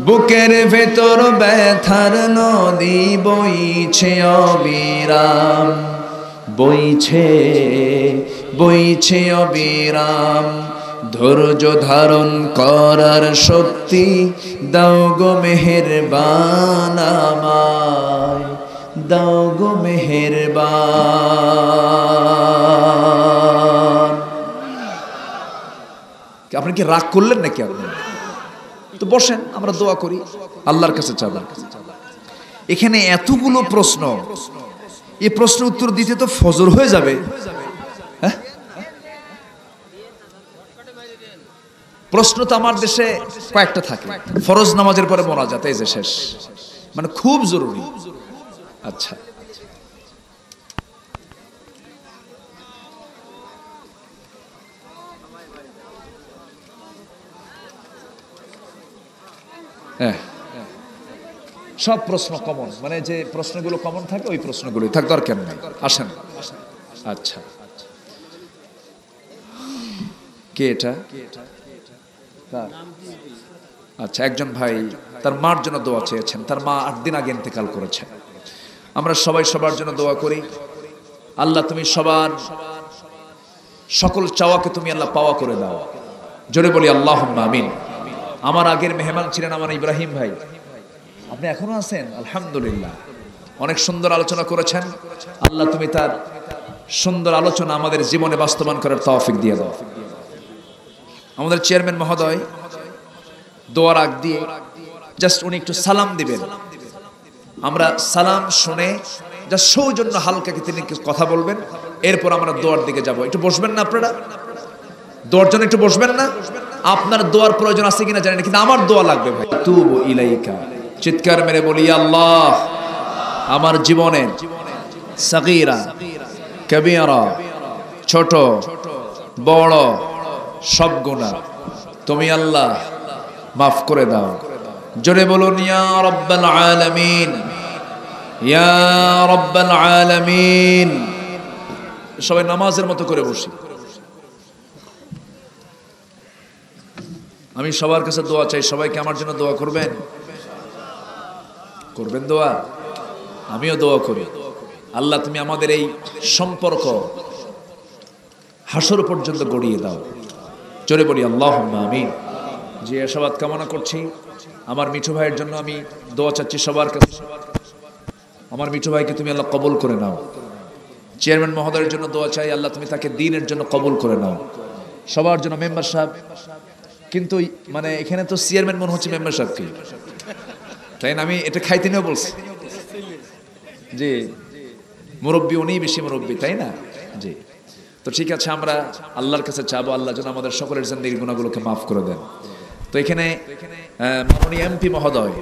বুকের ভেতর ব্যথার নদী বইছে অবিরাম, বইছে বইছে অবিরাম। ধৈর্য ধারণ করার শক্তি দাও গো মেহেরবান আমায়, দাও গো মেহেরবান। আপনি কি রাগ করলেন নাকি? আপনি তো বসেন, আমরা দোয়া করি, আল্লাহর কাছে চাবো। এখানে এতগুলো প্রশ্ন, এই প্রশ্নের উত্তর দিতে তো ফজর হয়ে যাবে। হ্যাঁ, প্রশ্ন তো আমার দেশে কয়েকটা থাকে। ফরজ নামাজের পরে মোনাজাত, এই যে শেষ, মানে খুব জরুরি। আচ্ছা, হ্যাঁ, সব প্রশ্ন কমন, মানে যে প্রশ্নগুলো কমন থাকে ওই প্রশ্নগুলোই থাক, দরকার নেই। আসেন। আচ্ছা, কে এটা? আচ্ছা, একজন ভাই তার মার জন্য দোয়া চেয়েছেন। তার মা 8 দিন আগে ইন্তেকাল করেছে। আমরা সবাই সবার জন্য দোয়া করি। আল্লাহ তুমি সবার সকল চাওয়াকে তুমি আল্লাহ পাওয়া করে দাও। জোরে বলি আল্লাহুম্মা আমিন। আমার আগের মেহমান ছিলেন আমার ইব্রাহিম ভাই, আপনি এখনো আছেন? আলহামদুলিল্লাহ, অনেক সুন্দর আলোচনা করেছেন। আল্লাহ তুমি তার সুন্দর আলোচনা আমাদের জীবনে বাস্তবায়ন করার তৌফিক দিয়ে দাও। আমাদের চেয়ারম্যান মহোদয় দোয়ার আগ দিয়ে জাস্ট উনি একটু সালাম দিবেন। আমরা সালাম শুনে জাস্ট সৌজন্য হালকাকে তিনি কথা বলবেন, এরপর আমরা দোয়ার দিকে যাব। একটু বসবেন না আপনারা? দোয়ার জন্য একটু বসবেন না? আপনার দোয়ার প্রয়োজন আছে কিনা জানি না, কিন্তু আমার দোয়া লাগবে ভাই। তুবু ইলাইকা, চিৎকার মেরে বলি আল্লাহ, আমার জীবনের সাগীরা কবীরা, ছোট বড় সব গুনাহ তুমি আল্লাহ মাফ করে দাও। জোরে বলুন ইয়া রাব্বাল আলামিন, ইয়া রাব্বাল আলামিন। সবাই নামাজের মতো করে বসি। আমি সবার কাছে দোয়া চাই, সবাইকে আমার জন্য দোয়া করবেন, করবেন দোয়া। আমিও দোয়া করি, আল্লাহ তুমি আমাদের এই সম্পর্ক হাসর পর্যন্ত গড়িয়ে দাও। জোরে বলি আল্লাহুম্মা আমিন। যে আশাবাদ কামনা করছি আমার মিঠু ভাইয়ের জন্য, আমি দোয়া চাচ্ছি সবার কাছে। আমার মিঠু ভাইকে তুমি আল্লাহ কবুল করে নাও। চেয়ারম্যান মহোদয়ের জন্য দোয়া চাই, আল্লাহ তুমি তাকে দ্বীনের জন্য কবুল করে নাও। সবার জন্য মেম্বার সাহেব, কিন্তু মানে এখানে তো চেয়ারম্যান মনে হচ্ছে মেম্বার সাহেবকে, তাই না? আমি এটা খাইতে নিয়েও বলছি যে মুরব্বী উনি বেশি মুরব্বী, তাই না? জি, তো ঠিক আছে, আমরা আল্লাহর কাছে চাবো আল্লাহ যেন আমাদের সকলের জিন্দেগির গুনাহগুলোকে মাফ করে দেন। তো এখানে মাননীয় এমপি মহোদয়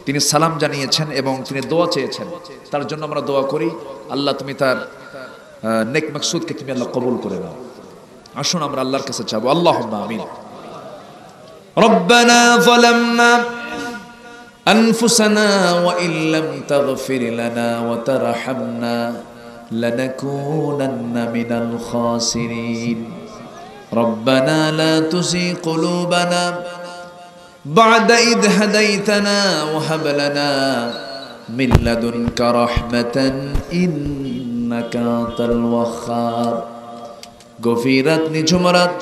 তিনি সালাম জানিয়েছেন এবং তিনি দোয়া চেয়েছেন, তার জন্য আমরা দোয়া করি। আল্লাহ তুমি তার নেক মাকসুদকে তুমি আল্লাহ কবুল করে নাও। আসুন আমরা আল্লাহর কাছে চাবো, আল্লাহুম্মা আমিন। রব্বানা যালামনা আনফুসানা ওয়া ইল্লাম তাগফির লানা ওয়া তারহামনা লানাকুনান্না মিনাল খাসিরিন। রব্বানা লা তুযিগ কুলুবানা বা'দা ইদ হাদাইতানা ওয়া হাব লানা মিন লাদুনকা রাহমাতান ইন্নাকা আনতাল ওয়াহ্হাব। গফিরাত নিঝুম রাত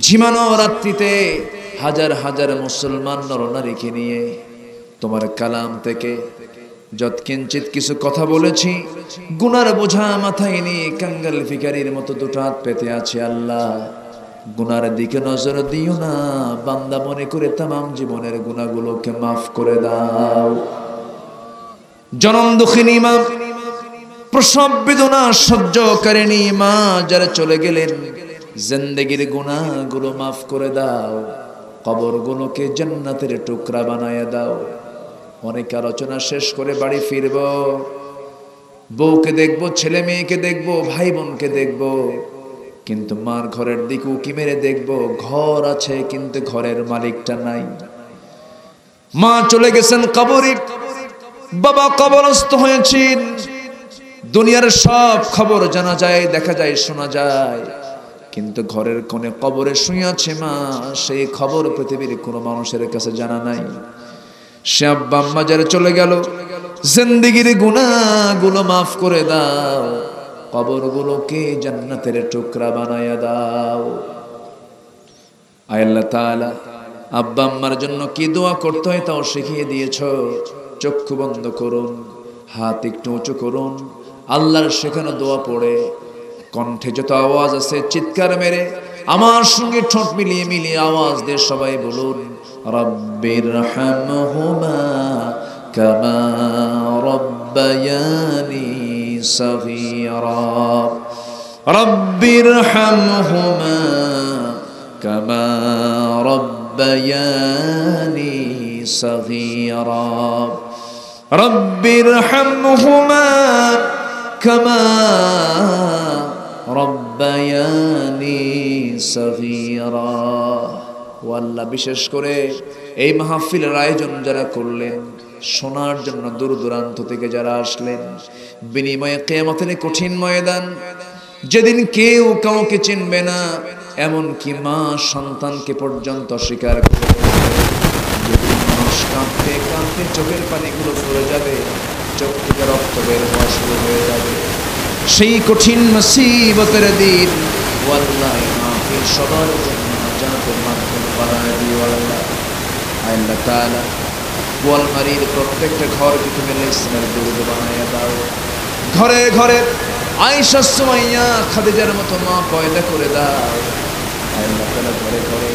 ঝিমানো রাত্রিতে হাজার হাজার মুসলমান নরনারীকে নিয়ে তোমার কালাম থেকে যৎকিঞ্চিত কিছু কথা বলেছি, গুনার বোঝা মাথায় নিয়ে কাঙ্গাল ভিখারির মতো দুটো হাত পেতে আছে। আল্লাহ, গুনার দিকে নজর দিও না, বান্দা মনে করে তামাম জীবনের গুনাহগুলোকে মাফ করে দাও। জনম দুঃখিনী মা, প্রসব বেদনা সহ্যকারিণী মা যারা চলে গেলেন, জিন্দেগির গুনাহগুলো মাফ করে দাও, কবরগুলোকে জান্নাতের টুকরা বানায়া দাও। অনেক আলোচনা শেষ করে বাড়ি ফিরব, বউকে দেখবো, ছেলে মেয়েকে দেখবো, ভাই বোনকে দেখবো, কিন্তু মার ঘরের দিকে উকি মেরে দেখবো ঘর আছে কিন্তু ঘরের মালিকটা নাই। মা চলে গেছেন কবরে, বাবা কবরস্থ হয়েছেন। দুনিয়ার সব খবর জানা যায়, দেখা যায়, শোনা যায়, কিন্তু ঘরের কোণে কবরে শুয়ে আছে মা, সেই খবর পৃথিবীর কোনো মানুষের কাছে জানা নাই। সে আব্বা আম্মা যারা চলে গেল, জিন্দেগির গুনাহগুলো মাফ করে দাও, কবরগুলোকে জান্নাতের টুকরা বানায়া দাও। আয় আল্লাহ তাআলা, আব্বা আম্মার জন্য কি দোয়া করতে হয় তাও শিখিয়ে দিয়েছো। চক্ষু বন্ধ করুন, হাত একটু উঁচু করুন, আল্লাহর শেখানো দোয়া পড়ে কণ্ঠে যত আওয়াজ আছে চিৎকার মেরে আমার সঙ্গে ঠোঁট মিলিয়ে মিলিয়ে আওয়াজ দিয়ে সবাই বলুন, রব্বিরহামহুমা কামা রব্বায়ানি সগীরা, রব্বিরহামহুমা কামা রব্বায়ানি সগীরা, রব্বিরহামহুমা কামা রব্বায়ানি সগীরা। ও আল্লাহ, বিশেষ করে এই মাহফিলের আয়োজন যারা করলেন, শোনার জন্য দূর দূরান্ত থেকে যারা আসলেন, বিনিময়ে কিয়ামতের কঠিন ময়দান, যেদিন কেউ কাউকে চিনবে না, এমনকি মা সন্তানকে পর্যন্ত স্বীকার করে, যেদিন মানুষ কাঁদতে কাঁদতে চোখের পানিগুলো পড়ে যাবে, চোখ থেকে রক্ত বের হওয়া শুরু হয়ে যাবে, সেই কঠিন মুসিবতের দিন ও আল্লাহ মাহফিল সবার জন্য জান্নাতের মাধ্যম বানায় দিও আল্লাহ। আল্লাহ তাআলা, গোয়ালমারির প্রত্যেকটা ঘরকে তুমি ইসলামের দুর্গ বানায়া দাও। ঘরে ঘরে আয়েশা, সুমাইয়া, খাদিজার মতো মা পয়দা করে দাও। আল্লাহ তাআলা, ঘরে ঘরে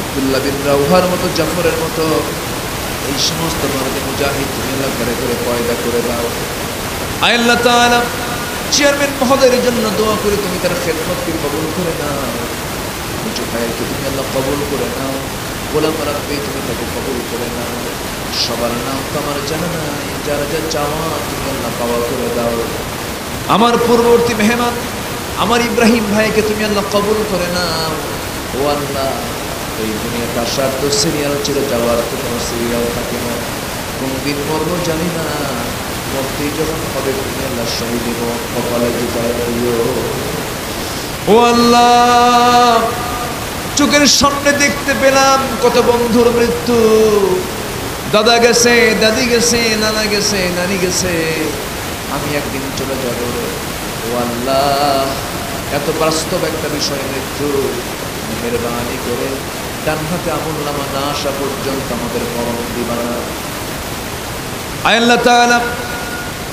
আব্দুল্লাহ বিন রাওহার মতো, জাফরের মতো এই সমস্ত মারদে মুজাহিদ তুমি আল্লাহ ঘরে ঘরে পয়দা করে দাও। আল্লাহ তাআলা, চেয়ারম্যান মহোদয়ের জন্য দোয়া করে তুমি তার খেদমতকে কবুল করে নাও। কিছু ভাইকে তুমি আল্লাহ কবুল করে নাও, গোলাম রাখবে তুমি তাকে কবুল করে নাও। সবার নাম তো আমার জানা নাই, যারা যা চাওয়া তুমি আল্লাহ পাওয়া করে দাও। আমার পূর্ববর্তী মেহমান আমার ইব্রাহিম ভাইকে তুমি আল্লাহ কবুল করে নাও। ও আল্লাহ, এই দুনিয়াতে আসার তো সিরিয়াল ছিল, যাওয়ার তো কোনো সিরিয়াল থাকে না, কোনদিন মরবো জানি না, মরতেই যখন হবে তুমি আল্লাহ শহীদ কপালে জুতায় দিও। ও আল্লাহ, চোখের সামনে দেখতে পেলাম কত বন্ধুর মৃত্যু, দাদা গেছে, দাদি গেছে, নানা গেছে, নানি গেছে, আমি একদিন চলে যাব। ও আল্লাহ, এত বাস্তব একটা বিষয় মৃত্যু, মেহরবানি করে ডান হাতে আমলনামা না আসা পর্যন্ত আমাদের মরণ দিবা না। আয় আল্লাহ তাআলা,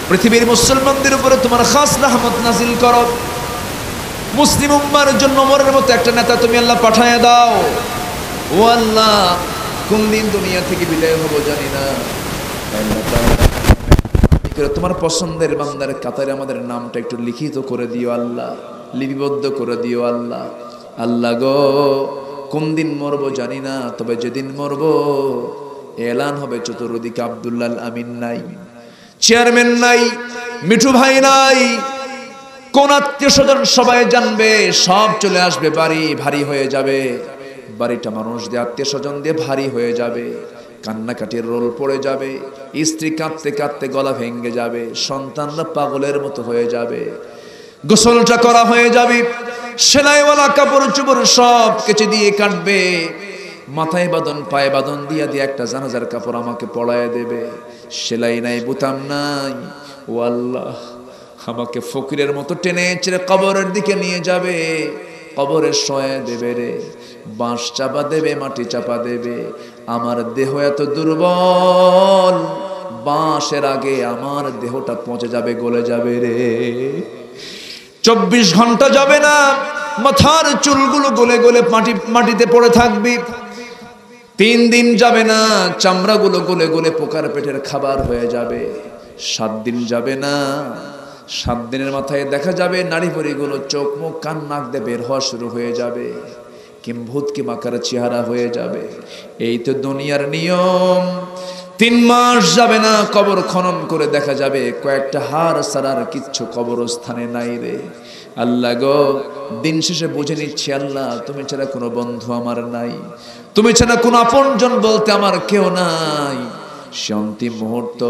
পৃথিবীর মুসলমানদের উপরে তোমার খাস রহমত নাজিল করো। মুসলিম উম্মার জন্য ওমরের মতো একটা নেতা তুমি আল্লাহ পাঠায় দাও। ও আল্লাহ, কোন দিন দুনিয়া থেকে বিদায় হবো জানি না, তোমার পছন্দের বান্দার কাতারে আমাদের নামটা একটু লিখিত করে দিও আল্লাহ, লিপিবদ্ধ করে দিও আল্লাহ। আল্লাহ গো, কোন দিন মরবো জানি না, তবে যেদিন মরবো এলান হবে চতুর্দিকে আব্দুল্লাহ আমিন নাই, চেয়ারম্যান নাই, মিঠু ভাই নাই, কোন আত্মীয় স্বজন সবাই জানবে, সব চলে আসবে, বাড়ি ভারী হয়ে যাবে, বাড়িটা মানুষ দিয়ে আত্মীয় স্বজন দিয়ে ভারী হয়ে যাবে, কান্নাকাটির রোল পড়ে যাবে, স্ত্রী কাঁদতে কাঁদতে গলা ভেঙে যাবে, সন্তানরা পাগলের মতো হয়ে যাবে, গোসলটা করা হয়ে যাবে, সেলাইওয়ালা কাপড় চোপড় সব কিছু দিয়ে কাটবে, মাথায় বাঁধন পায়ে বাঁধন দিয়া দিয়ে একটা জানাজার কাপড় আমাকে পড়ায় দেবে, সেলাই নাই, বুতাম নাই। ও আল্লাহ, আমাকে ফকিরের মতো টেনে ছেড়ে কবরের দিকে নিয়ে যাবে, কবরে শোয়ে দেবে রে, বাঁশ চাপা দেবে, মাটি চাপা দেবে। আমার দেহ এত দুর্বল, বাঁশের আগে আমার দেহটা পচে যাবে, গলে যাবে রে। 24 ঘন্টা যাবে না, মাথার চুলগুলো গলে গলে মাটিতে পড়ে থাকবে। 3 দিন যাবে না, চামড়াগুলো গলে গলে পোকার পেটের খাবার হয়ে যাবে। 7 দিন যাবে না, 7 দিনের মাথায় দেখা যাবে নাড়িভুড়িগুলো চোখ মুখ কান নাক দিয়ে বের হওয়া শুরু হয়ে যাবে, কিম্ভূত কি মাকার চেহারা হয়ে যাবে। এই তো দুনিয়ার নিয়ম। 3 মাস যাবে না, কবর খনন করে দেখা যাবে কয়েকটা হাড় ছাড়ার কিচ্ছু কবরস্থানে নাই রে। আল্লাহ গো, দিন শেষে বুঝে নিচ্ছি আল্লাহ তুমি ছাড়া কোনো বন্ধু আমার নাই, তুমি ছাড়া কোনো আপনজন বলতে আমার কেউ নাই। সে অন্তিম মুহূর্ত,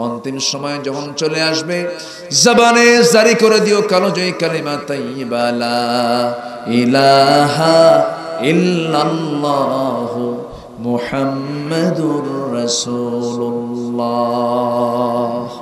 অন্তিম সময় যখন চলে আসবে, জবানে জারি করে দিও কালোজয়ী কালিমা তাইয়্যিবা লা ইলাহা ইল্লাল্লাহু মুহাম্মাদুর রাসূলুল্লাহ।